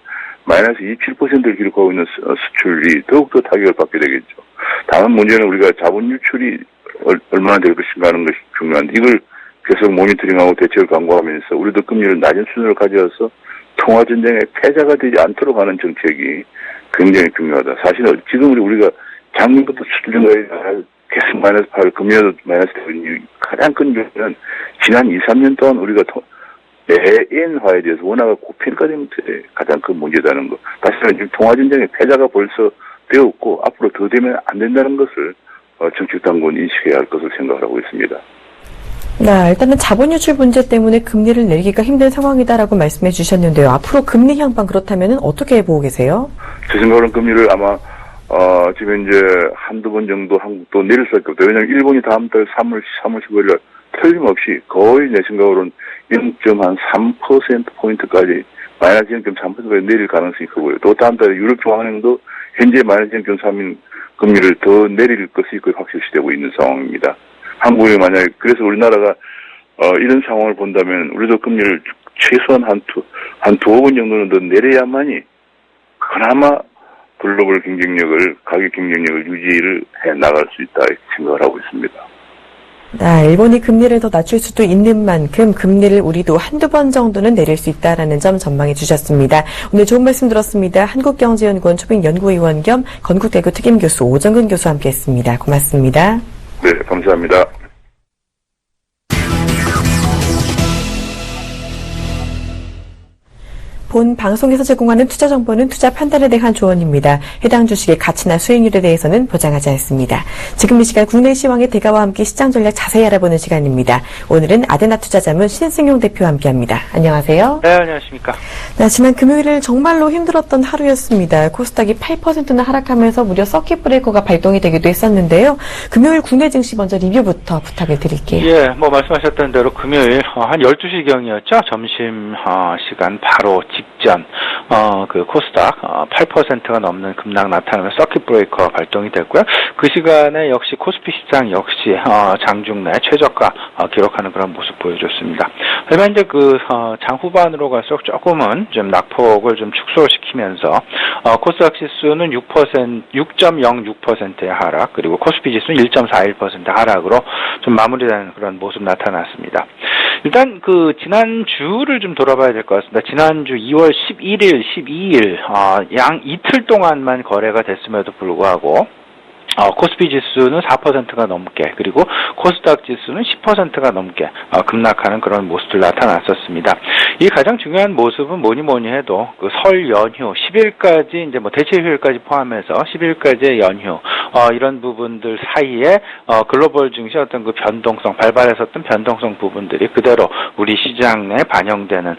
마이너스 27%를 기록하고 있는 수출이 더욱더 타격을 받게 되겠죠. 다음 문제는 우리가 자본 유출이 얼마나 될 것인가 하는 것이 중요한데 이걸 계속 모니터링하고 대책을 강구하면서 우리도 금리를 낮은 수준으로 가져와서 통화전쟁의 패자가 되지 않도록 하는 정책이 굉장히 중요하다. 사실은 지금 우리가 작년부터 수출 증가에 계속 마이너스 8, 금리도 마이너스 되는 가장 큰 이유는 지난 2, 3년 동안 우리가 내엔화에 대해서 워낙 고평가된 것이 가장 큰 문제다는 것. 사실은 지금 통화전쟁의 패자가 벌써 되었고 앞으로 더 되면 안 된다는 것을 정책당국은 인식해야 할 것을 생각하고 있습니다. 네, 일단은 자본 유출 문제 때문에 금리를 내리기가 힘든 상황이다라고 말씀해 주셨는데요. 앞으로 금리 향방 그렇다면 어떻게 보고 계세요? 제 생각으로는 금리를 아마 지금 이제 한두 번 정도 한국도 내릴 수밖에 없다. 왜냐하면 일본이 다음 달 3월 15일 틀림없이 거의 내 생각으로는 0.3%포인트까지 마이너스 0.3%까지 내릴 가능성이 크고요. 또 다음 달에 유럽 중앙은행도 현재 마이너스 0.3인 금리를 더 내릴 것이 거의 확실시되고 있는 상황입니다. 한국이 만약에 그래서 우리나라가 이런 상황을 본다면 우리도 금리를 최소한 한 두어 번 정도는 더 내려야만이 그나마 글로벌 경쟁력을 가격 경쟁력을 유지를 해 나갈 수 있다 생각을 하고 있습니다. 네, 일본이 금리를 더 낮출 수도 있는 만큼 금리를 우리도 한두 번 정도는 내릴 수 있다라는 점 전망해 주셨습니다. 오늘 좋은 말씀 들었습니다. 한국경제연구원 초빙연구위원 겸 건국대학교 특임교수 오정근 교수와 함께했습니다. 고맙습니다. 네, 감사합니다. 본 방송에서 제공하는 투자 정보는 투자 판단에 대한 조언입니다. 해당 주식의 가치나 수익률에 대해서는 보장하지 않습니다. 지금 이 시간 국내 시황의 대가와 함께 시장 전략 자세히 알아보는 시간입니다. 오늘은 아데나 투자자문 신승용 대표와 함께합니다. 안녕하세요. 네, 안녕하십니까. 네, 지난 금요일을 정말로 힘들었던 하루였습니다. 코스닥이 8%나 하락하면서 무려 서킷 브레이커가 발동이 되기도 했었는데요. 금요일 국내 증시 먼저 리뷰부터 부탁을 드릴게요. 예, 말씀하셨던 대로 금요일 한 12시경이었죠. 점심 시간 바로 직전 그 코스닥 8%가 넘는 급락 나타나며 서킷 브레이커 발동이 됐고요. 그 시간에 역시 코스피 시장 역시 장중 내 최저가 기록하는 그런 모습 보여줬습니다. 하지만 이제 장 후반으로 갈수록 조금은 좀 낙폭을 좀 축소시키면서 코스닥 지수는 6.06%의 하락, 그리고 코스피 지수는 1.41% 하락으로 좀 마무리되는 그런 모습 나타났습니다. 일단 그 지난주를 좀 돌아봐야 될 것 같습니다. 지난주 2월 11일, 12일 양 이틀 동안만 거래가 됐음에도 불구하고 코스피 지수는 4%가 넘게, 그리고 코스닥 지수는 10%가 넘게 급락하는 그런 모습들 나타났었습니다. 이 가장 중요한 모습은 뭐니 해도 그 설 연휴 10일까지 이제 뭐 대체 휴일까지 포함해서 10일까지의 연휴 이런 부분들 사이에 글로벌 증시 어떤 그 변동성, 발발했었던 변동성 부분들이 그대로 우리 시장 내에 반영되는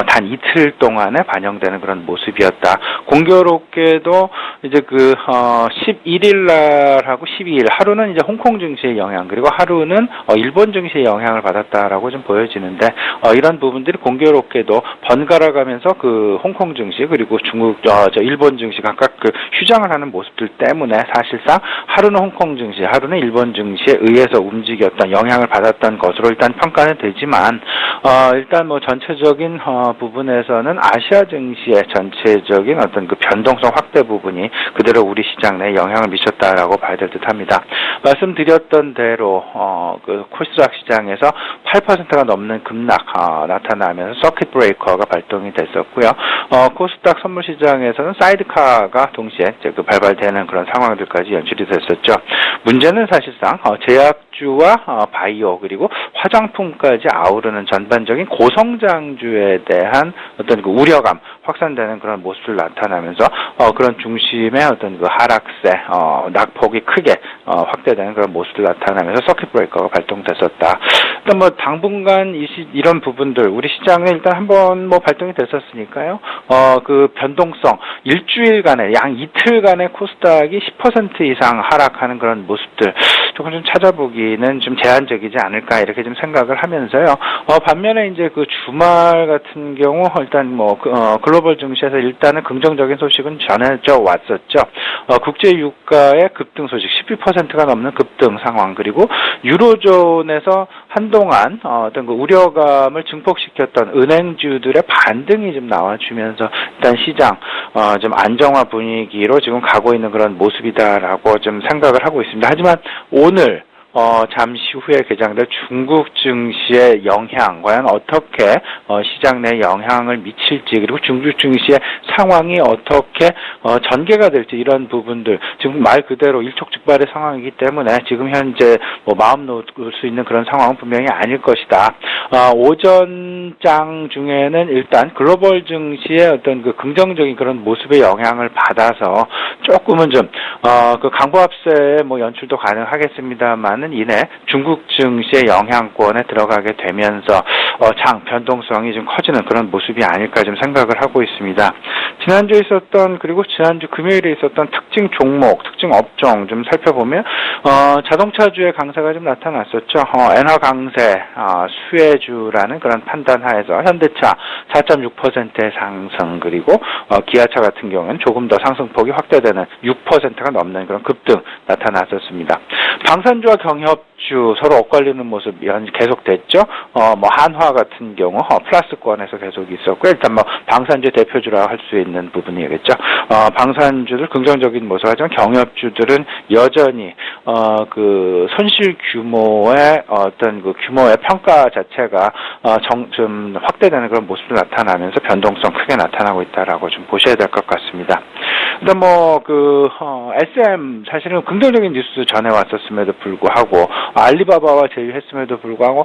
단 이틀 동안에 반영되는 그런 모습이었다. 공교롭게도 이제 그 11일 날하고 12일 하루는 이제 홍콩 증시의 영향, 그리고 하루는 일본 증시의 영향을 받았다라고 좀 보여지는데 이런 부분들이 공교롭게도 번갈아 가면서 그 홍콩 증시 그리고 중국 일본 증시 각각 그 휴장을 하는 모습들 때문에 사실상 하루는 홍콩 증시, 하루는 일본 증시에 의해서 움직였던, 영향을 받았던 것으로 일단 평가는 되지만 일단 뭐 전체적인 부분에서는 아시아 증시의 전체적인 어떤 그 변동성 확대 부분이 그대로 우리 시장 내에 영향을 미쳤다라고 봐야 될 듯합니다. 말씀드렸던 대로 그 코스닥 시장에서 8%가 넘는 급락 나타나면서 서킷 브레이커가 발동이 됐었고요. 코스닥 선물 시장에서는 사이드카가 동시에 이제 그 발발되는 그런 상황들까지 연출이 됐었죠. 문제는 사실상 제약주와 바이오 그리고 화장품까지 아우르는 전반적인 고성장주에 대한 어떤 그 우려감 확산되는 그런 모습을 나타나면서 그런 중심의 어떤 그 하락세 낙폭이 크게 확대되는 그런 모습을 나타나면서 서킷 브레이커가 발동됐었다. 일단 뭐 당분간 이런 부분들 우리 시장에 일단 한번 뭐 발동이 됐었으니까요. 그 변동성 일주일간에 양 이틀간의 코스닥이 10% 이상 하락하는 그런 모습들 조금 좀 찾아보기는 좀 제한적이지 않을까 이렇게 좀 생각을 하면서요. 반면에 이제 그 주말 같은 경우 일단 뭐 글로벌 증시에서 일단은 긍정적인 소식은 전해져 왔었죠. 국제 유가의 급등 소식 12%가 넘는 급등 상황, 그리고 유로존에서 한동안 어떤 그 우려감을 증폭시켰던 은행주들의 반등이 좀 나와주면서 일단 시장 좀 안정화 분위기로 지금 가고 있는 그런 모습이다라고 좀 생각을 하고 있습니다. 하지만 오늘 잠시 후에 개장될 중국 증시의 영향, 과연 어떻게 시장 내 영향을 미칠지, 그리고 중국 증시의 상황이 어떻게 전개가 될지, 이런 부분들 지금 말 그대로 일촉즉발의 상황이기 때문에 지금 현재 뭐 마음 놓을 수 있는 그런 상황은 분명히 아닐 것이다. 오전장 중에는 일단 글로벌 증시의 어떤 그 긍정적인 그런 모습의 영향을 받아서 조금은 좀 그 강보합세의 뭐 연출도 가능하겠습니다만 이내 중국 증시의 영향권에 들어가게 되면서 장 변동성이 좀 커지는 그런 모습이 아닐까 좀 생각을 하고 있습니다. 지난주에 있었던, 그리고 지난주 금요일에 있었던 특징 종목, 특징 업종 좀 살펴보면 자동차주의 강세가 좀 나타났었죠. 엔화 강세, 수혜주라는 그런 판단 하에서 현대차 4.6%의 상승, 그리고 기아차 같은 경우는 조금 더 상승폭이 확대되는 6%가 넘는 그런 급등 나타났었습니다. 방산주와 경협주 서로 엇갈리는 모습 계속됐죠. 뭐 한화 같은 경우 플러스권에서 계속 있었고, 일단 뭐 방산주 대표주라 할 수 있는 부분이겠죠. 방산주들 긍정적인 모습, 하지만 경협주들은 여전히 그 손실 규모의 어떤 그 규모의 평가 자체가 좀 확대되는 그런 모습을 나타나면서 변동성 크게 나타나고 있다라고 좀 보셔야 될 것 같습니다. 일단 뭐 그 SM 사실은 긍정적인 뉴스 전해왔었음에도 불구하고 알리바바와 제휴했음에도 불구하고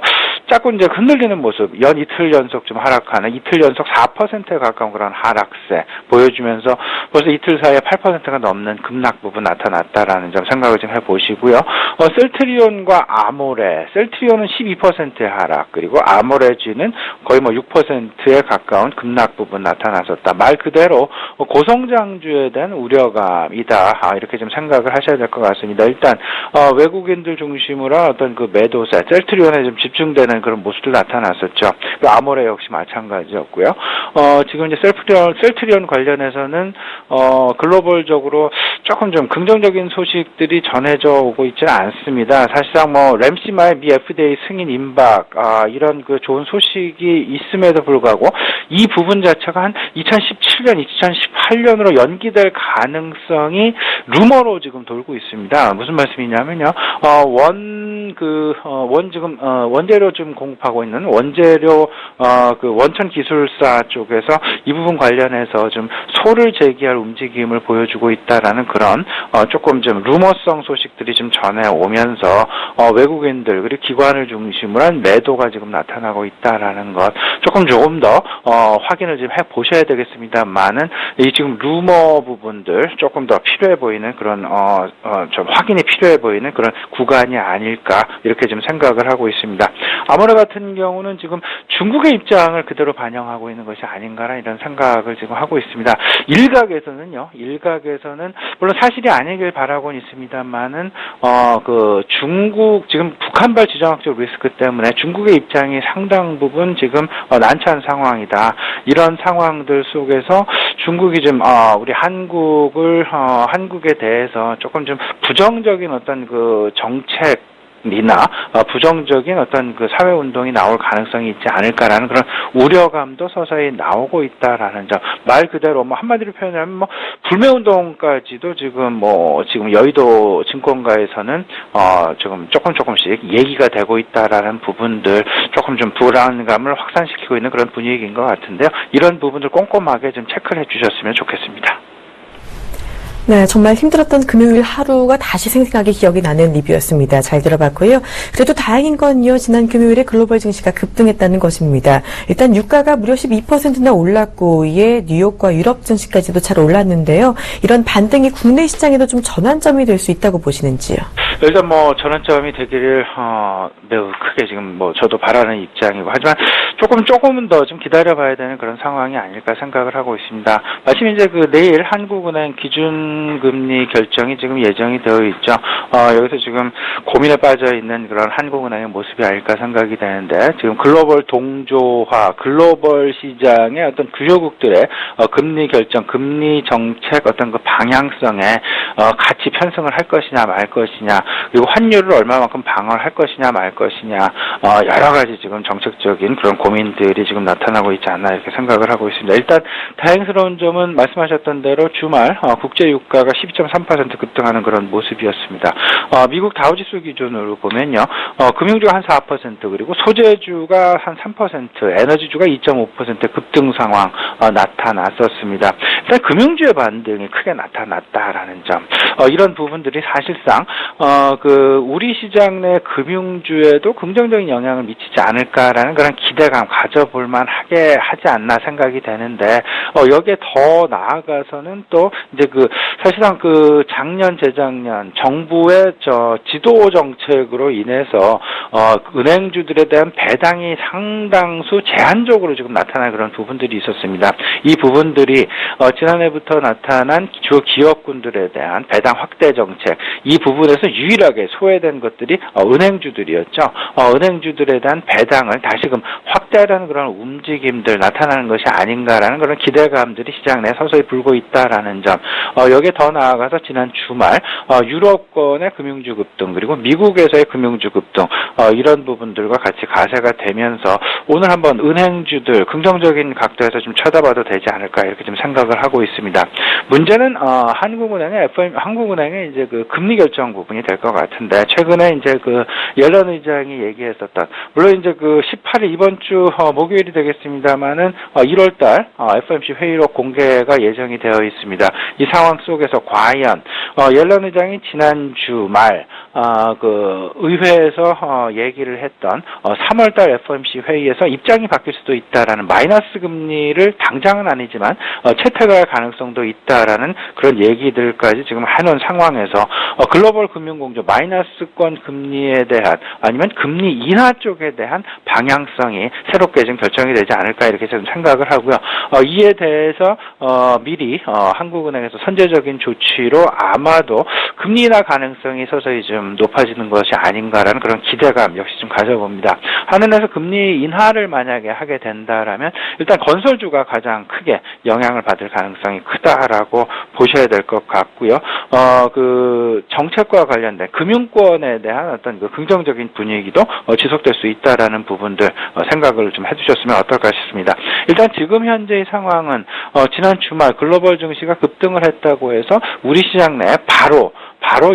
자꾸 이제 흔들리는 모습, 연 이틀 연속 좀 하락하는, 이틀 연속 4%에 가까운 그런 하락세 보여주면서 벌써 이틀 사이에 8%가 넘는 급락 부분 나타났다라는 점 생각을 좀 해보시고요. 셀트리온과 아모레, 셀트리온은 12%의 하락, 그리고 아모레지는 거의 뭐 6%에 가까운 급락 부분 나타났었다. 말 그대로 고성장주에 대한 우려감이다. 이렇게 좀 생각을 하셔야 될 것 같습니다. 일단 외국인들 중심으로 어떤 그 매도세, 셀트리온에 좀 집중되는 나타나는 그런 모습들 나타났었죠. 아모레 역시 마찬가지였고요. 지금 이제 셀트리온 관련해서는 글로벌적으로 조금 좀 긍정적인 소식들이 전해져 오고 있지는 않습니다. 사실상 뭐 램시마의 미 FDA 승인 임박 이런 그 좋은 소식이 있음에도 불구하고 이 부분 자체가 한 2017년, 2018년으로 연기될 가능성이 루머로 지금 돌고 있습니다. 무슨 말씀이냐면요. 원재료 좀 공급하고 있는 원재료 그 원천 기술사 쪽에서 이 부분 관련해서 좀 소를 제기할 움직임을 보여주고 있다라는 그런 조금 좀 루머성 소식들이 좀 전해 오면서 외국인들 그리고 기관을 중심으로 한 매도가 지금 나타나고 있다라는 것 조금 더 확인을 좀 해 보셔야 되겠습니다만은 이 지금 루머 부분들 조금 더 필요해 보이는 그런 좀 확인이 필요해 보이는 그런 구간이 아닐까 이렇게 좀 생각을 하고 있습니다. 아모레 같은 경우는 지금 중국의 입장을 그대로 반영하고 있는 것이 아닌가라는 이런 생각을 지금 하고 있습니다. 일각에서는 물론 사실이 아니길 바라고는 있습니다만은 그 중국 지금 북한발 지정학적 리스크 때문에 중국의 입장이 상당 부분 지금 난처한 상황이다. 이런 상황들 속에서 중국이 좀 우리 한국에 대해서 조금 좀 부정적인 어떤 그 정책 이나 부정적인 어떤 그 사회 운동이 나올 가능성이 있지 않을까라는 그런 우려감도 서서히 나오고 있다라는 점. 말 그대로 뭐 한마디로 표현하면 뭐 불매 운동까지도 지금 여의도 증권가에서는 지금 조금씩 얘기가 되고 있다라는 부분들 조금 좀 불안감을 확산시키고 있는 그런 분위기인 것 같은데요. 이런 부분들 꼼꼼하게 좀 체크를 해주셨으면 좋겠습니다. 네, 정말 힘들었던 금요일 하루가 다시 생생하게 기억이 나는 리뷰였습니다. 잘 들어봤고요. 그래도 다행인 건요. 지난 금요일에 글로벌 증시가 급등했다는 것입니다. 일단 유가가 무려 12%나 올랐고 이에 뉴욕과 유럽 증시까지도 잘 올랐는데요. 이런 반등이 국내 시장에도 좀 전환점이 될 수 있다고 보시는지요? 일단 뭐 전환점이 되기를 매우 크게 지금 뭐 저도 바라는 입장이고 하지만 조금은 더 좀 기다려봐야 되는 그런 상황이 아닐까 생각을 하고 있습니다. 마침 이제 그 내일 한국은행 기준금리 결정이 지금 예정이 되어 있죠. 여기서 지금 고민에 빠져 있는 그런 한국은행의 모습이 아닐까 생각이 되는데 지금 글로벌 동조화, 글로벌 시장의 어떤 주요국들의 금리 결정, 금리 정책 어떤 그 방향성에 같이 편승을 할 것이냐 말 것이냐 그리고 환율을 얼마만큼 방어를 할 것이냐 말 것이냐 여러 가지 지금 정책적인 그런 고민들이 지금 나타나고 있지 않나 이렇게 생각을 하고 있습니다. 일단 다행스러운 점은 말씀하셨던 대로 주말 국제 유가가 12.3% 급등하는 그런 모습이었습니다. 미국 다우지수 기준으로 보면요. 금융주가 한 4% 그리고 소재주가 한 3%, 에너지주가 2.5% 급등 상황 나타났었습니다. 일단 금융주의 반등이 크게 나타났다라는 점. 이런 부분들이 사실상 우리 시장 내 금융주에도 긍정적인 영향을 미치지 않을까라는 그런 기대감 가져볼 만하게 하지 않나 생각이 되는데 여기에 더 나아가서는 또 이제 사실상 작년 재작년 정부의 지도 정책으로 인해서 은행주들에 대한 배당이 상당수 제한적으로 지금 나타난 그런 부분들이 있었습니다. 이 부분들이 지난해부터 나타난 주 기업군들에 대한 배당 확대 정책 이 부분에서 유일하게 소외된 것들이 은행주들이었죠. 은행주들에 대한 배당을 다시금 확대하는 그런 움직임들 나타나는 것이 아닌가라는 그런 기대감들이 시장 내에 서서히 불고 있다라는 점. 여기에 더 나아가서 지난 주말 유럽권의 금융주 급등 그리고 미국에서의 금융주 급등 이런 부분들과 같이 가세가 되면서 오늘 한번 은행주들 긍정적인 각도에서 좀 쳐다봐도 되지 않을까 이렇게 좀 생각을 하고 있습니다. 문제는 한국은행의 이제 금리 결정 부분이 될 것 같은데 최근에 이제 옐런 의장이 얘기했었던 물론 이제 18일 이번 주 목요일이 되겠습니다만은 1월달 FOMC 회의록 공개가 예정이 되어 있습니다. 이 상황 속에서 과연 옐런 의장이 지난 주말 의회에서 얘기를 했던 3월달 FOMC 회의에서 입장이 바뀔 수도 있다라는 마이너스 금리를 당장은 아니지만 채택할 가능성도 있다라는 그런 얘기들까지 지금 해놓은 상황에서 글로벌 금융공조 마이너스권 금리에 대한 아니면 금리 인하 쪽에 대한 방향성이 새롭게 좀 결정이 되지 않을까 이렇게 좀 생각을 하고요. 이에 대해서 미리 한국은행에서 선제적인 조치로 아마도 금리 인하 가능성이 서서히 좀 높아지는 것이 아닌가라는 그런 기대감 역시 좀 가져봅니다. 한은에서 금리 인하를 만약에 하게 된다라면 일단 건설주가 가장 크게 영향을 받을 가능성이 크다라고 보셔야 될 것 같고요. 그 정책과 관련된 금융권에 대한 어떤 그 긍정적인 분위기도 지속될 수 있다라는 부분들 생각을 좀 해주셨으면 어떨까 싶습니다. 일단 지금 현재의 상황은 지난 주말 글로벌 증시가 급등을 했다고 해서 우리 시장 내에 바로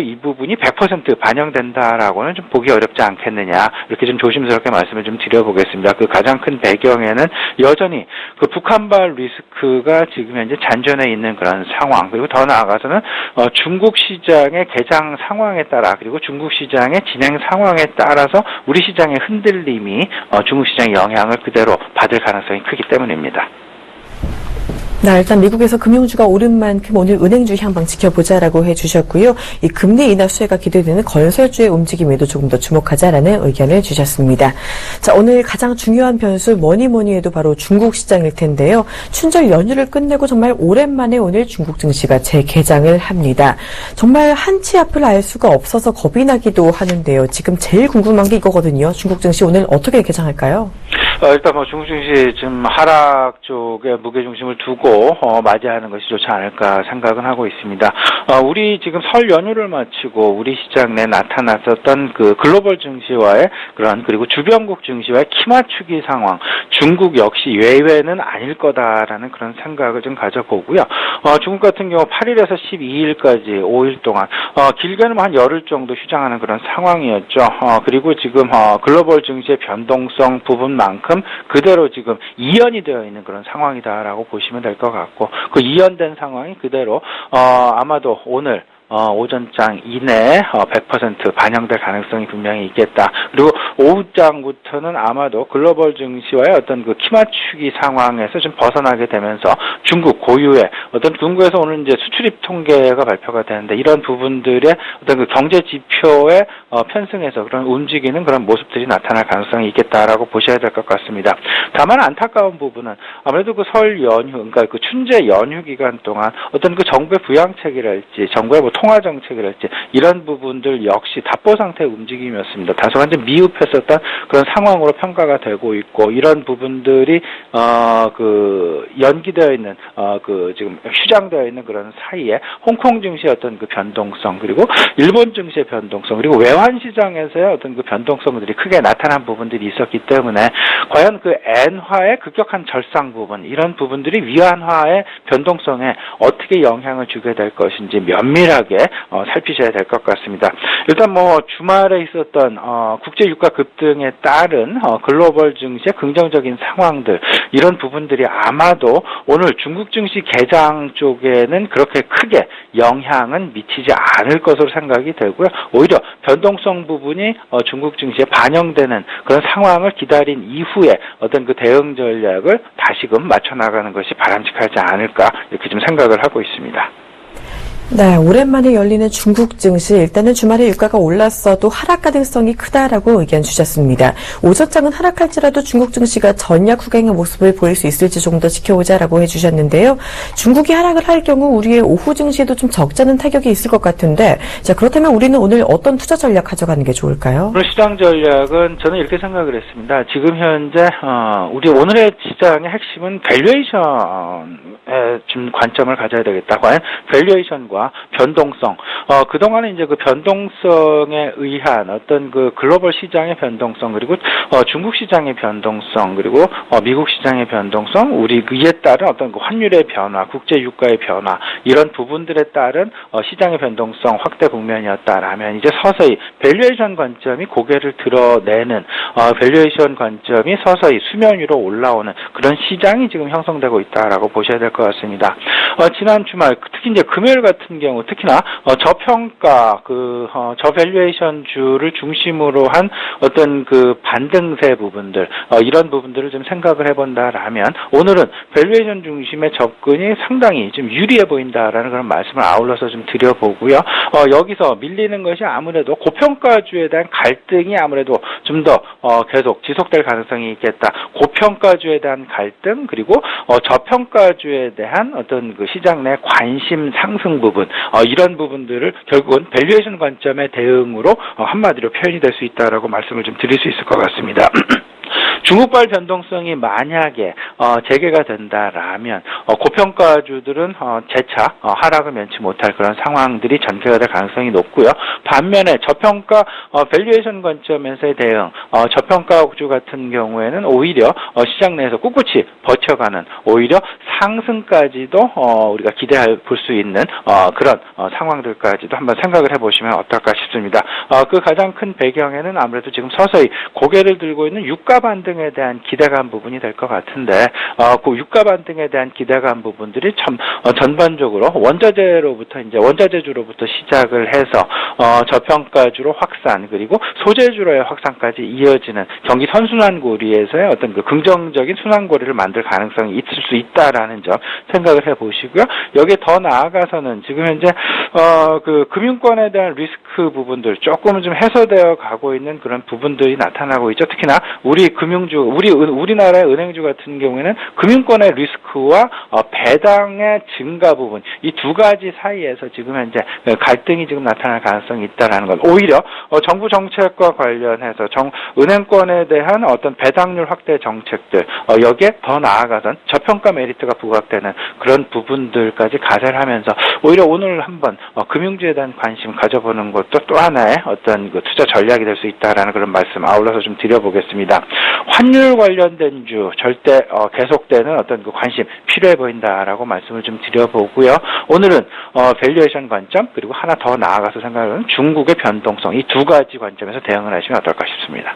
이 부분이 100% 반영된다라고는 좀 보기 어렵지 않겠느냐 이렇게 좀 조심스럽게 말씀을 좀 드려보겠습니다. 그 가장 큰 배경에는 여전히 그 북한발 리스크가 지금 현재 잔존해 있는 그런 상황, 그리고 더 나아가서는 중국 시장의 개장 상황에 따라, 그리고 중국 시장의 진행 상황에 따라서 우리 시장의 흔들림이 중국 시장의 영향을 그대로 받을 가능성이 크기 때문입니다. 네, 일단 미국에서 금융주가 오른 만큼 오늘 은행주 향방 지켜보자라고 해주셨고요. 이 금리 인하 수혜가 기대되는 건설주의 움직임에도 조금 더 주목하자라는 의견을 주셨습니다. 자, 오늘 가장 중요한 변수 뭐니 해도 바로 중국 시장일 텐데요. 춘절 연휴를 끝내고 정말 오랜만에 오늘 중국 증시가 재개장을 합니다. 정말 한치 앞을 알 수가 없어서 겁이 나기도 하는데요. 지금 제일 궁금한 게 이거거든요. 중국 증시 오늘 어떻게 개장할까요? 일단 중국 증시 지금 하락 쪽에 무게 중심을 두고 맞이하는 것이 좋지 않을까 생각은 하고 있습니다. 우리 지금 설 연휴를 마치고 우리 시장 내에 나타났었던 그 글로벌 증시와의 그리고 주변국 증시와의 키맞추기 상황, 중국 역시 예외는 아닐 거다라는 그런 생각을 좀 가져보고요. 중국 같은 경우 8일에서 12일까지 5일 동안 길게는 한 열흘 정도 휴장하는 그런 상황이었죠. 그리고 지금 글로벌 증시의 변동성 부분만큼 그대로 지금 이연이 되어 있는 그런 상황이다라고 보시면 될 것 같고, 그 이연된 상황이 그대로 아마도 오늘 오전장 이내에 100% 반영될 가능성이 분명히 있겠다. 그리고 오후장부터는 아마도 글로벌 증시와의 어떤 그 키맞추기 상황에서 좀 벗어나게 되면서 중국 고유의 어떤 중국에서 오늘 이제 수출입 통계가 발표가 되는데, 이런 부분들의 어떤 그 경제 지표에 편승해서 그런 움직이는 그런 모습들이 나타날 가능성이 있겠다라고 보셔야 될 것 같습니다. 다만 안타까운 부분은 아무래도 그 설 연휴, 그러니까 그 춘제 연휴 기간 동안 어떤 그 정부의 부양책이랄지 정부의 통화 정책이랄지 이런 부분들 역시 답보 상태의 움직임이었습니다. 다소간 좀 미흡했었던 그런 상황으로 평가가 되고 있고, 이런 부분들이 그 연기되어 있는 그 지금 휴장되어 있는 그런 사이에 홍콩 증시의 어떤 그 변동성, 그리고 일본 증시의 변동성, 그리고 외환 시장에서의 어떤 그 변동성들이 크게 나타난 부분들이 있었기 때문에 과연 그 엔화의 급격한 절상 부분, 이런 부분들이 위안화의 변동성에 어떻게 영향을 주게 될 것인지 면밀하게 살피셔야 될 것 같습니다. 일단 주말에 있었던 국제 유가 급등에 따른 글로벌 증시의 긍정적인 상황들, 이런 부분들이 아마도 오늘 중국 증시 개장 쪽에는 그렇게 크게 영향은 미치지 않을 것으로 생각이 되고요. 오히려 변동성 부분이 중국 증시에 반영되는 그런 상황을 기다린 이후에 어떤 그 대응 전략을 다시금 맞춰 나가는 것이 바람직하지 않을까 이렇게 좀 생각을 하고 있습니다. 네, 오랜만에 열리는 중국 증시, 일단은 주말에 유가가 올랐어도 하락 가능성이 크다라고 의견 주셨습니다. 오전장은 하락할지라도 중국 증시가 전약 후행의 모습을 보일 수 있을지 조금 더 지켜보자라고 해주셨는데요. 중국이 하락을 할 경우 우리의 오후 증시에도 좀 적잖은 타격이 있을 것 같은데, 자, 그렇다면 우리는 오늘 어떤 투자 전략 가져가는 게 좋을까요? 오늘 시장 전략은 저는 이렇게 생각을 했습니다. 지금 현재 우리 오늘의 시장의 핵심은 밸류에이션에 좀 관점을 가져야 되겠다. 과연 밸류에이션과 변동성, 그동안은 이제 그 변동성에 의한 어떤 그 글로벌 시장의 변동성, 그리고 중국 시장의 변동성, 그리고 미국 시장의 변동성, 우리 이에 따른 어떤 그 환율의 변화, 국제 유가의 변화, 이런 부분들에 따른 시장의 변동성 확대 국면이었다라면, 이제 서서히 밸류에이션 관점이 고개를 드러내는 밸류에이션 관점이 서서히 수면 위로 올라오는 그런 시장이 지금 형성되고 있다라고 보셔야 될 것 같습니다. 지난 주말, 특히 이제 금요일 같은 경우 특히나 저평가 저밸류에이션 주를 중심으로 한 어떤 그 반등세 부분들, 이런 부분들을 좀 생각을 해본다라면 오늘은 밸류에이션 중심의 접근이 상당히 좀 유리해 보인다라는 그런 말씀을 아울러서 좀 드려보고요. 여기서 밀리는 것이 아무래도 고평가주에 대한 갈등이 아무래도 좀 더 계속 지속될 가능성이 있겠다. 고평가주에 대한 갈등 그리고 저평가주에 대한 어떤 그 시장 내 관심 상승 부분 이런 부분들을 결국은 밸류에이션 관점의 대응으로 한마디로 표현이 될 수 있다라고 말씀을 좀 드릴 수 있을 것 같습니다. 중국발 변동성이 만약에 재개가 된다라면 고평가주들은 재차 하락을 면치 못할 그런 상황들이 전개가 될 가능성이 높고요. 반면에 저평가 밸류에이션 관점에서의 대응 저평가주 같은 경우에는 오히려 시장 내에서 꿋꿋이 버텨가는 오히려 상승까지도 우리가 기대해 볼 수 있는 그런 상황들까지도 한번 생각을 해보시면 어떨까 싶습니다. 그 가장 큰 배경에는 아무래도 지금 서서히 고개를 들고 있는 유가 반등에 대한 기대감 부분이 될 것 같은데 그 유가 반등에 대한 기대감 부분들이 참 전반적으로 원자재주로부터 시작을 해서 저평가주로 확산 그리고 소재주로의 확산까지 이어지는 경기 선순환고리에서의 어떤 그 긍정적인 순환고리를 만들 가능성이 있을 수 있다라는 점 생각을 해보시고요. 여기에 더 나아가서는 지금 현재 그 금융권에 대한 리스크 부분들 조금은 좀 해소되어 가고 있는 그런 부분들이 나타나고 있죠. 특히나 우리나라의 은행주 같은 경우에는 금융권의 리스크와 배당의 증가 부분 이 두 가지 사이에서 지금 현재 갈등이 지금 나타날 가능성이 있다라는 것. 오히려 정부 정책과 관련해서 은행권에 대한 어떤 배당률 확대 정책들 여기에 더 나아가선 저평가 메리트가 부각되는 그런 부분들까지 가세를 하면서 오히려 오늘 한번 금융주에 대한 관심 가져보는 것도 또 하나의 어떤 그 투자 전략이 될 수 있다라는 그런 말씀 아울러서 좀 드려보겠습니다. 환율 관련된 주 절대 계속되는 어떤 그 관심 필요해 보인다라고 말씀을 좀 드려보고요. 오늘은 밸류에이션 관점 그리고 하나 더 나아가서 생각하는 중국의 변동성 이 두 가지 관점에서 대응을 하시면 어떨까 싶습니다.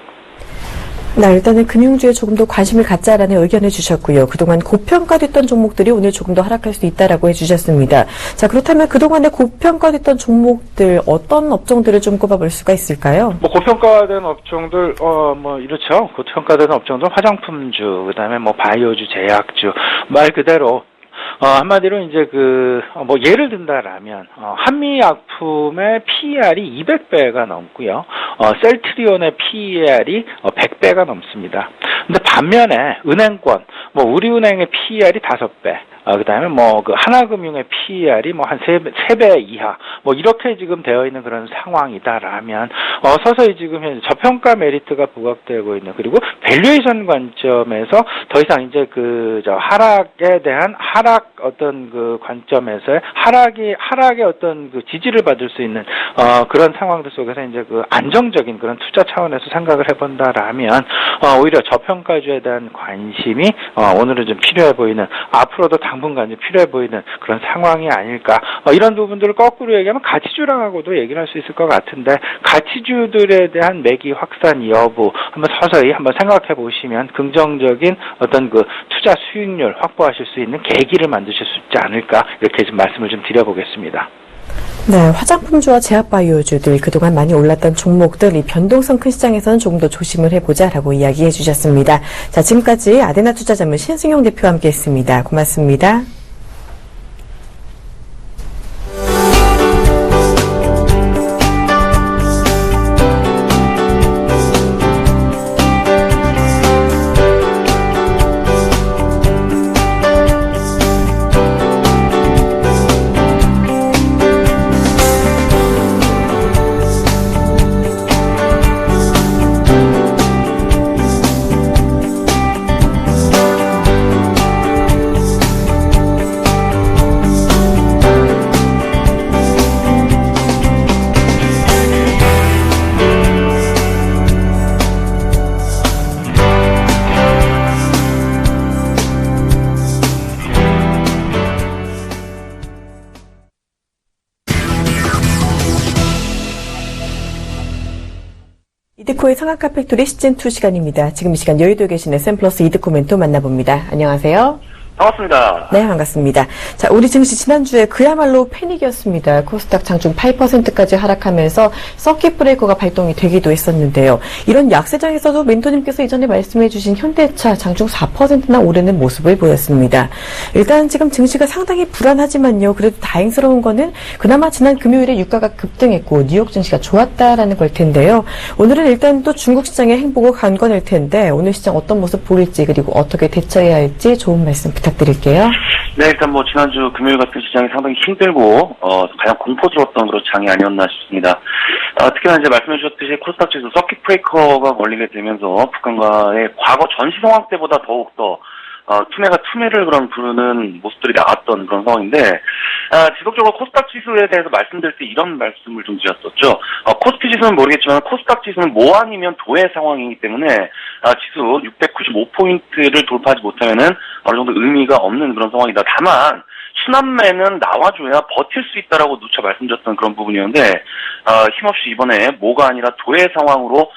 네, 일단은 금융주에 조금 더 관심을 갖자라는 의견을 주셨고요. 그동안 고평가됐던 종목들이 오늘 조금 더 하락할 수 있다라고 해주셨습니다. 자, 그렇다면 그동안에 고평가됐던 종목들 어떤 업종들을 좀 꼽아볼 수가 있을까요? 고평가된 업종들 이렇죠. 고평가된 업종들 화장품주, 그다음에 바이오주, 제약주 말 그대로. 한마디로 이제 예를 든다라면, 한미약품의 PER이 200배가 넘고요. 셀트리온의 PER이 100배가 넘습니다. 근데 반면에 은행권, 우리은행의 PER이 5배. 그다음에 하나금융의 PER이 한 3배 이하 이렇게 지금 되어 있는 그런 상황이다라면 서서히 지금 현재 저평가 메리트가 부각되고 있는 그리고 밸류에이션 관점에서 더 이상 이제 하락에 대한 어떤 그 관점에서의 하락의 어떤 그 지지를 받을 수 있는 그런 상황들 속에서 이제 안정적인 그런 투자 차원에서 생각을 해본다라면 오히려 저평가주에 대한 관심이 오늘은 좀 필요해 보이는 앞으로도 당분간 필요해 보이는 그런 상황이 아닐까. 이런 부분들을 거꾸로 얘기하면 가치주랑하고도 얘기를 할 수 있을 것 같은데 가치주들에 대한 매기 확산 여부 한번 서서히 생각해 보시면 긍정적인 어떤 그 투자 수익률 확보하실 수 있는 계기를 만드실 수 있지 않을까 이렇게 좀 말씀을 좀 드려보겠습니다. 네, 화장품주와 제약바이오주들 그동안 많이 올랐던 종목들 이 변동성 큰 시장에서는 조금 더 조심을 해보자라고 이야기해 주셨습니다. 자, 지금까지 아데나 투자자문 신승용 대표와 함께했습니다. 고맙습니다. 이드코의 상한가 팩토리 시즌2 시간입니다. 지금 이 시간 여의도에 계신 SM 플러스 이드코 멘토 만나봅니다. 안녕하세요. 반갑습니다. 네, 반갑습니다. 자, 우리 증시 지난주에 그야말로 패닉이었습니다. 코스닥 장중 8%까지 하락하면서 서킷 브레이커가 발동이 되기도 했었는데요. 이런 약세장에서도 멘토님께서 이전에 말씀해 주신 현대차 장중 4%나 오르는 모습을 보였습니다. 일단 지금 증시가 상당히 불안하지만요. 그래도 다행스러운 거는 그나마 지난 금요일에 유가가 급등했고 뉴욕 증시가 좋았다라는 걸 텐데요. 오늘은 일단 또 중국 시장의 행보가 관건일 텐데 오늘 시장 어떤 모습 보일지 그리고 어떻게 대처해야 할지 좋은 말씀 부탁드릴게요. 네, 일단 지난주 금요일 같은 시장이 상당히 힘들고, 가장 공포스러웠던 그런 장이 아니었나 싶습니다. 특히나 이제 말씀해 주셨듯이 코스닥 지수 서킷 브레이커가 걸리게 되면서 북한과의 과거 전시 상황 때보다 더욱더 투매가 투매를 그런 부르는 모습들이 나왔던 그런 상황인데, 지속적으로 코스닥 지수에 대해서 말씀드릴 때 이런 말씀을 좀 드렸었죠. 코스피 지수는 모르겠지만 코스닥 지수는 뭐 아니면 도의 상황이기 때문에, 지수 695포인트를 돌파하지 못하면은 어느 정도 의미가 없는 그런 상황이다. 다만, 순환매는 나와줘야 버틸 수 있다라고 누차 말씀드렸던 그런 부분이었는데, 힘없이 이번에 뭐가 아니라 도의 상황으로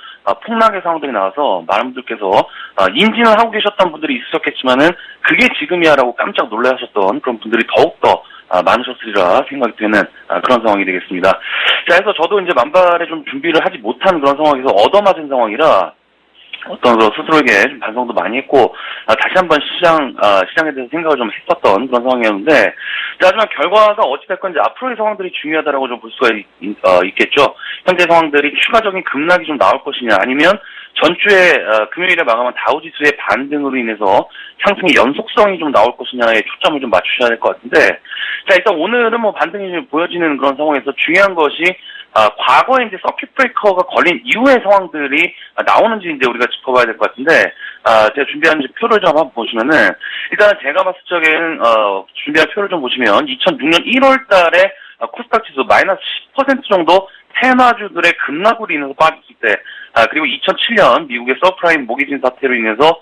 폭락의 상황들이 나와서 많은 분들께서 인지는 하고 계셨던 분들이 있으셨겠지만은 그게 지금이야라고 깜짝 놀라셨던 그런 분들이 더욱더 많으셨으리라 생각이 되는 그런 상황이 되겠습니다. 자, 그래서 저도 이제 만발에 좀 준비를 하지 못한 그런 상황에서 얻어맞은 상황이라 어떤 스스로에게 좀 반성도 많이 했고, 다시 한번 시장에 대해서 생각을 좀 했었던 그런 상황이었는데, 하지만 결과가 어찌됐건 이제 앞으로의 상황들이 중요하다라고 좀 볼 수가 있겠죠. 현재 상황들이 추가적인 급락이 좀 나올 것이냐, 아니면 전주에 금요일에 마감한 다우지수의 반등으로 인해서 상승의 연속성이 좀 나올 것이냐에 초점을 좀 맞추셔야 될 것 같은데, 자, 일단 오늘은 반등이 좀 보여지는 그런 상황에서 중요한 것이 과거에 이제 서킷 브레이커가 걸린 이후의 상황들이 나오는지 이제 우리가 짚어봐야 될 것 같은데, 제가 준비한 표를 좀 한번 보시면은, 일단 제가 봤을 적에는, 준비한 표를 좀 보시면, 2006년 1월 달에 코스닥 지수 마이너스 10% 정도 테마주들의 급락으로 인해서 빠졌을 때, 그리고 2007년 미국의 서프라임 모기진 사태로 인해서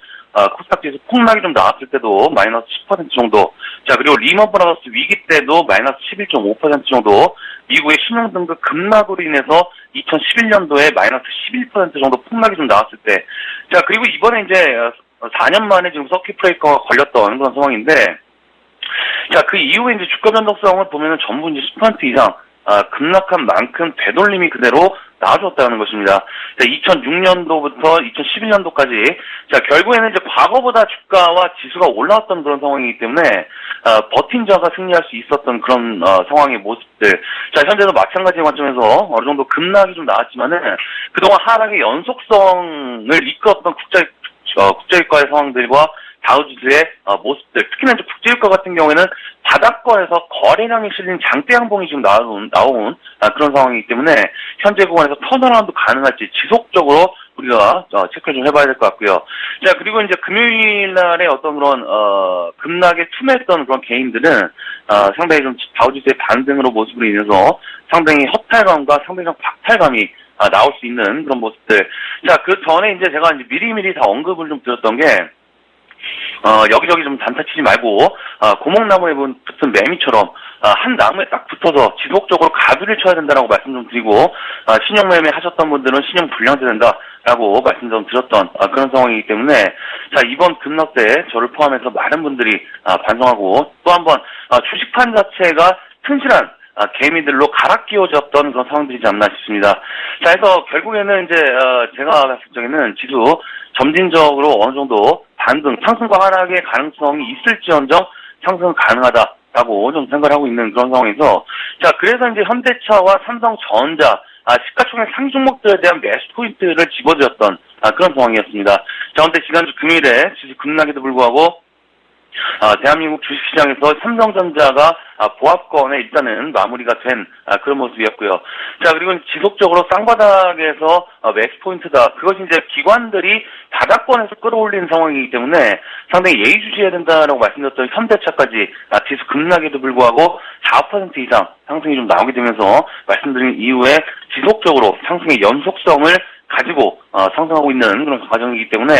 코스닥 지수 폭락이 좀 나왔을 때도 마이너스 10% 정도, 자, 그리고 리먼 브라더스 위기 때도 마이너스 11.5% 정도, 미국의 신용등급 급락으로 인해서 2011년도에 마이너스 11% 정도 폭락이 좀 나왔을 때, 자, 그리고 이번에 이제 4년 만에 지금 서킷 브레이커가 걸렸던 그런 상황인데, 자, 그 이후에 이제 주가 변동성을 보면은 전부 이제 10% 이상 급락한 만큼 되돌림이 그대로 나와줬다는 것입니다. 자, 2006년도부터 2011년도까지, 자, 결국에는 이제 과거보다 주가와 지수가 올라왔던 그런 상황이기 때문에, 버틴 자가 승리할 수 있었던 그런, 상황의 모습들. 자, 현재도 마찬가지의 관점에서 어느 정도 급락이 좀 나왔지만은, 그동안 하락의 연속성을 이끌었던 국제유가의 상황들과 다우지수의 모습들, 특히나 이제 국제유가 같은 경우에는 바닥권에서 거래량이 실린 장대 양봉이 지금 나온 그런 상황이기 때문에 현재 구간에서 턴어라운드 가능할지 지속적으로 우리가 체크를 좀 해봐야 될 것 같고요. 자, 그리고 이제 금요일 날에 어떤 그런 급락에 투매했던 그런 개인들은 상당히 좀 다우지수의 반등으로 모습으로 인해서 상당히 허탈감과 상대적 박탈감이 나올 수 있는 그런 모습들. 자, 그 전에 이제 제가 이제 미리미리 다 언급을 좀 드렸던 게, 여기저기 좀 단타치지 말고, 고목나무에 붙은 매미처럼, 한 나무에 딱 붙어서 지속적으로 가비를 쳐야 된다라고 말씀 좀 드리고, 신용매매 하셨던 분들은 신용 불량자 된다라고 말씀 좀 드렸던, 그런 상황이기 때문에, 자, 이번 급락 때 저를 포함해서 많은 분들이, 반성하고, 또 한 번, 주식판 자체가 튼실한, 개미들로 갈아 끼워졌던 그런 상황들이지 않나 싶습니다. 자, 그래서 결국에는 이제, 제가 봤을 적에는 지수 점진적으로 어느 정도 반등, 상승과 하락의 가능성이 있을지언정 상승은 가능하다라고 좀 생각을 하고 있는 그런 상황에서, 자, 그래서 이제 현대차와 삼성전자, 시가총액 상위 종목들에 대한 매수 포인트를 집어드렸던 그런 상황이었습니다. 자, 그런데 지난주 금요일에 지수 급락에도 불구하고 대한민국 주식시장에서 삼성전자가 보합권에 일단은 마무리가 된 그런 모습이었고요. 자, 그리고 지속적으로 쌍바닥에서 매수 포인트다. 그것이 이제 기관들이 바닥권에서 끌어올리는 상황이기 때문에 상당히 예의주시해야 된다라고 말씀드렸던 현대차까지 지수 급락에도 불구하고 4% 이상 상승이 좀 나오게 되면서 말씀드린 이후에 지속적으로 상승의 연속성을 가지고 상승하고 있는 그런 과정이기 때문에,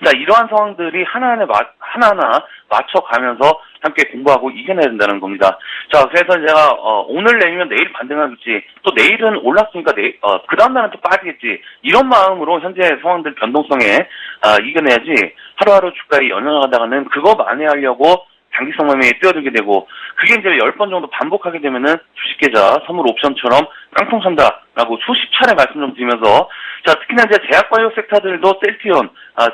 자, 이러한 상황들이 하나하나 맞춰가면서 함께 공부하고 이겨내야 된다는 겁니다. 자, 그래서 제가 오늘 내리면 내일 반등하겠지, 또 내일은 올랐으니까 그 다음날은 또 빠지겠지, 이런 마음으로 현재 상황들 변동성에 이겨내야지 하루하루 주가에 연연하다가는 그거 만회하려고 장기성 매매에 뛰어들게 되고 그게 이제 10번 정도 반복하게 되면은 주식계좌, 선물 옵션처럼 깡통 찬다라고 수십 차례 말씀 좀 드리면서 자, 특히나 이제 제약바이오 섹터들도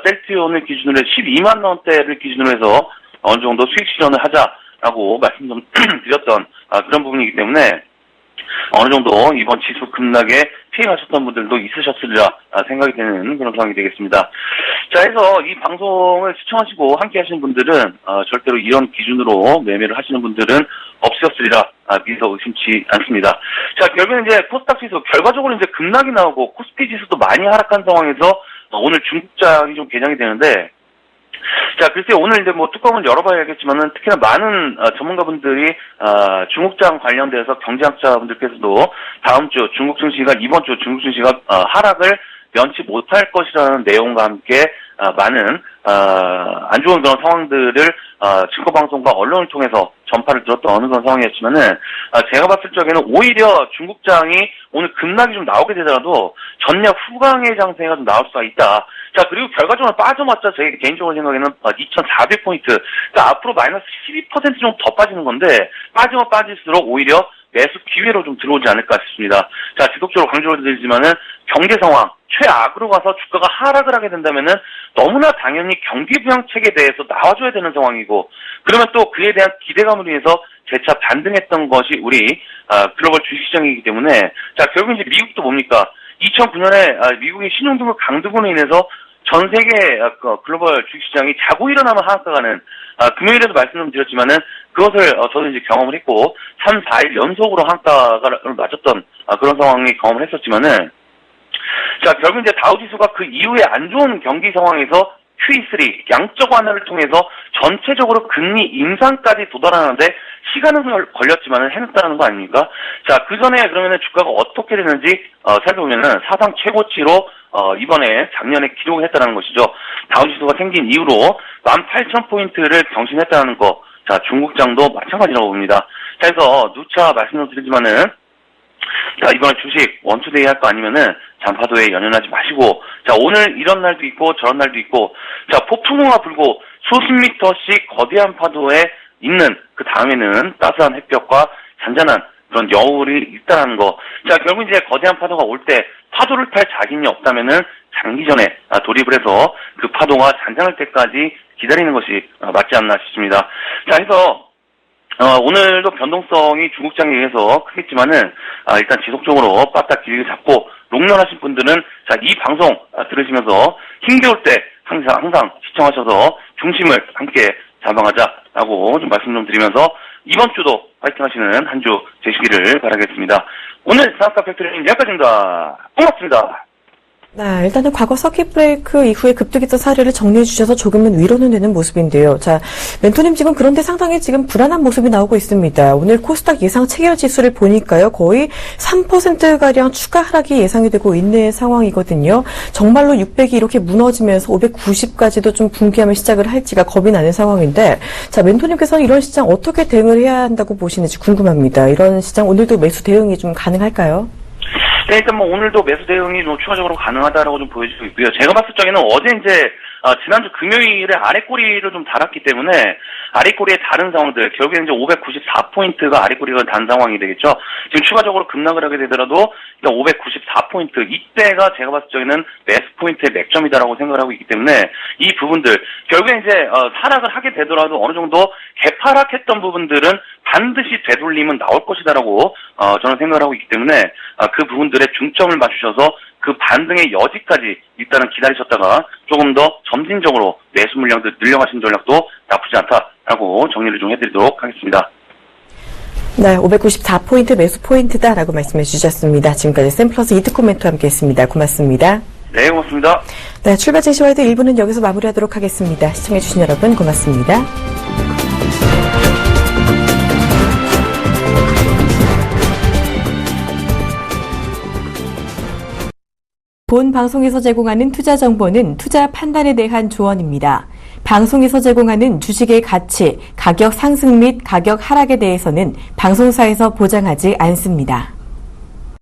셀트리온을 기준으로 12만 원대를 기준으로 해서 어느 정도 수익 실현을 하자라고 말씀 좀 드렸던 그런 부분이기 때문에 어느 정도 이번 지수 급락에 피해가셨던 분들도 있으셨으리라 생각이 되는 그런 상황이 되겠습니다. 자, 해서 이 방송을 시청하시고 함께 하시는 분들은 절대로 이런 기준으로 매매를 하시는 분들은 없으셨으리라 믿어 의심치 않습니다. 자, 결국엔 이제 코스닥 지수 결과적으로 이제 급락이 나오고 코스피 지수도 많이 하락한 상황에서 오늘 중국장이 좀 개장이 되는데 자, 글쎄 오늘 이제 뭐 뚜껑을 열어봐야 알겠지만은 특히나 많은 전문가분들이 중국장 관련돼서 경제학자분들께서도 다음 주 중국 증시가 이번 주 중국 증시가 하락을 면치 못할 것이라는 내용과 함께 많은 안 좋은 그런 상황들을 증거방송과 언론을 통해서 전파를 들었던 그런 상황이었지만은 제가 봤을 적에는 오히려 중국장이 오늘 급락이 좀 나오게 되더라도 전략 후강의 장세가 좀 나올 수가 있다. 자, 그리고 결과적으로 빠져봤자 제 개인적으로 생각에는 2,400포인트. 그러니까 앞으로 마이너스 12% 정도 더 빠지는 건데 빠지면 빠질수록 오히려 매수 기회로 좀 들어오지 않을까 싶습니다. 자, 지속적으로 강조를 드리지만은 경제 상황 최악으로 가서 주가가 하락을 하게 된다면은 너무나 당연히 경기 부양책에 대해서 나와줘야 되는 상황이고 그러면 또 그에 대한 기대감으로 인해서 재차 반등했던 것이 우리 글로벌 주식시장이기 때문에 자, 결국 이제 미국도 뭡니까? 2009년에 미국의 신용등급 강등으로 인해서 전 세계 글로벌 주식시장이 자고 일어나면 하락가 가는 금요일에도 말씀 좀 드렸지만은 그것을 저도 이제 경험을 했고 3, 4일 연속으로 하락가를 맞았던 그런 상황이 경험을 했었지만은 자, 결국 이제 다우지수가 그 이후에 안 좋은 경기 상황에서 QE3 양적 완화를 통해서 전체적으로 금리 인상까지 도달하는데 시간은 걸렸지만은 해냈다는 거 아닙니까? 자, 그 전에 그러면은 주가가 어떻게 되는지 살펴보면은 사상 최고치로 이번에 작년에 기록을 했다는 것이죠. 다우지수가 생긴 이후로 18,000포인트를 경신했다는 거. 자, 중국장도 마찬가지라고 봅니다. 자, 그래서 누차 말씀을 드리지만은 자, 이번에 주식 원투데이 할 거 아니면은 잔파도에 연연하지 마시고 자, 오늘 이런 날도 있고 저런 날도 있고 자, 폭풍우가 불고 수십 미터씩 거대한 파도에 있는 그 다음에는 따스한 햇볕과 잔잔한 그런 여울이 있다는 거. 자, 결국 이제 거대한 파도가 올 때 파도를 탈 자신이 없다면은 장기전에 돌입을 해서 그 파도가 잔잔할 때까지 기다리는 것이 맞지 않나 싶습니다. 자, 해서 오늘도 변동성이 중국장에 의해서 크겠지만은 일단 지속적으로 바닥 길게 잡고 롱런하신 분들은 자, 이 방송 들으시면서 힘겨울 때 항상 시청하셔서 중심을 함께 잡아가자라고 좀 말씀 좀 드리면서 이번 주도 파이팅 하시는 한 주 되시기를 바라겠습니다. 오늘 상한가 팩토리는 여기까지입니다. 고맙습니다. 네, 일단은 과거 서킷 브레이크 이후에 급등했던 사례를 정리해 주셔서 조금은 위로는 되는 모습인데요. 자, 멘토님 지금 그런데 상당히 지금 불안한 모습이 나오고 있습니다. 오늘 코스닥 예상 체결 지수를 보니까요. 거의 3%가량 추가 하락이 예상이 되고 있는 상황이거든요. 정말로 600이 이렇게 무너지면서 590까지도 좀 붕괴하면 시작을 할지가 겁이 나는 상황인데 자, 멘토님께서는 이런 시장 어떻게 대응을 해야 한다고 보시는지 궁금합니다. 이런 시장 오늘도 매수 대응이 좀 가능할까요? 네, 일단 뭐 오늘도 매수 대응이 좀 추가적으로 가능하다라고 좀 보여지고 있고요. 제가 봤을 적에는 어제 이제 지난주 금요일에 아래꼬리를 좀 달았기 때문에 아래꼬리의 다른 상황들 결국에는 이제 594포인트가 아래꼬리가 단 상황이 되겠죠. 지금 추가적으로 급락을 하게 되더라도 일단 594포인트 이때가 제가 봤을 적에는 매수 포인트의 맥점이다라고 생각을 하고 있기 때문에 이 부분들 결국에 이제 하락을 하게 되더라도 어느 정도 개파락했던 부분들은 반드시 되돌림은 나올 것이다라고 저는 생각을 하고 있기 때문에 그 부분들에 중점을 맞추셔서 그 반등의 여지까지 일단은 기다리셨다가 조금 더 점진적으로 매수 물량들 늘려가신 전략도 나쁘지 않다라고 정리를 좀 해드리도록 하겠습니다. 네, 594포인트 매수 포인트다라고 말씀해 주셨습니다. 지금까지 샘플러스 이특코 멘토와 함께했습니다. 고맙습니다. 네, 고맙습니다. 네, 출발 제시와이드 1부는 여기서 마무리하도록 하겠습니다. 시청해주신 여러분 고맙습니다. 본 방송에서 제공하는 투자 정보는 투자 판단에 대한 조언입니다. 방송에서 제공하는 주식의 가치, 가격 상승 및 가격 하락에 대해서는 방송사에서 보장하지 않습니다.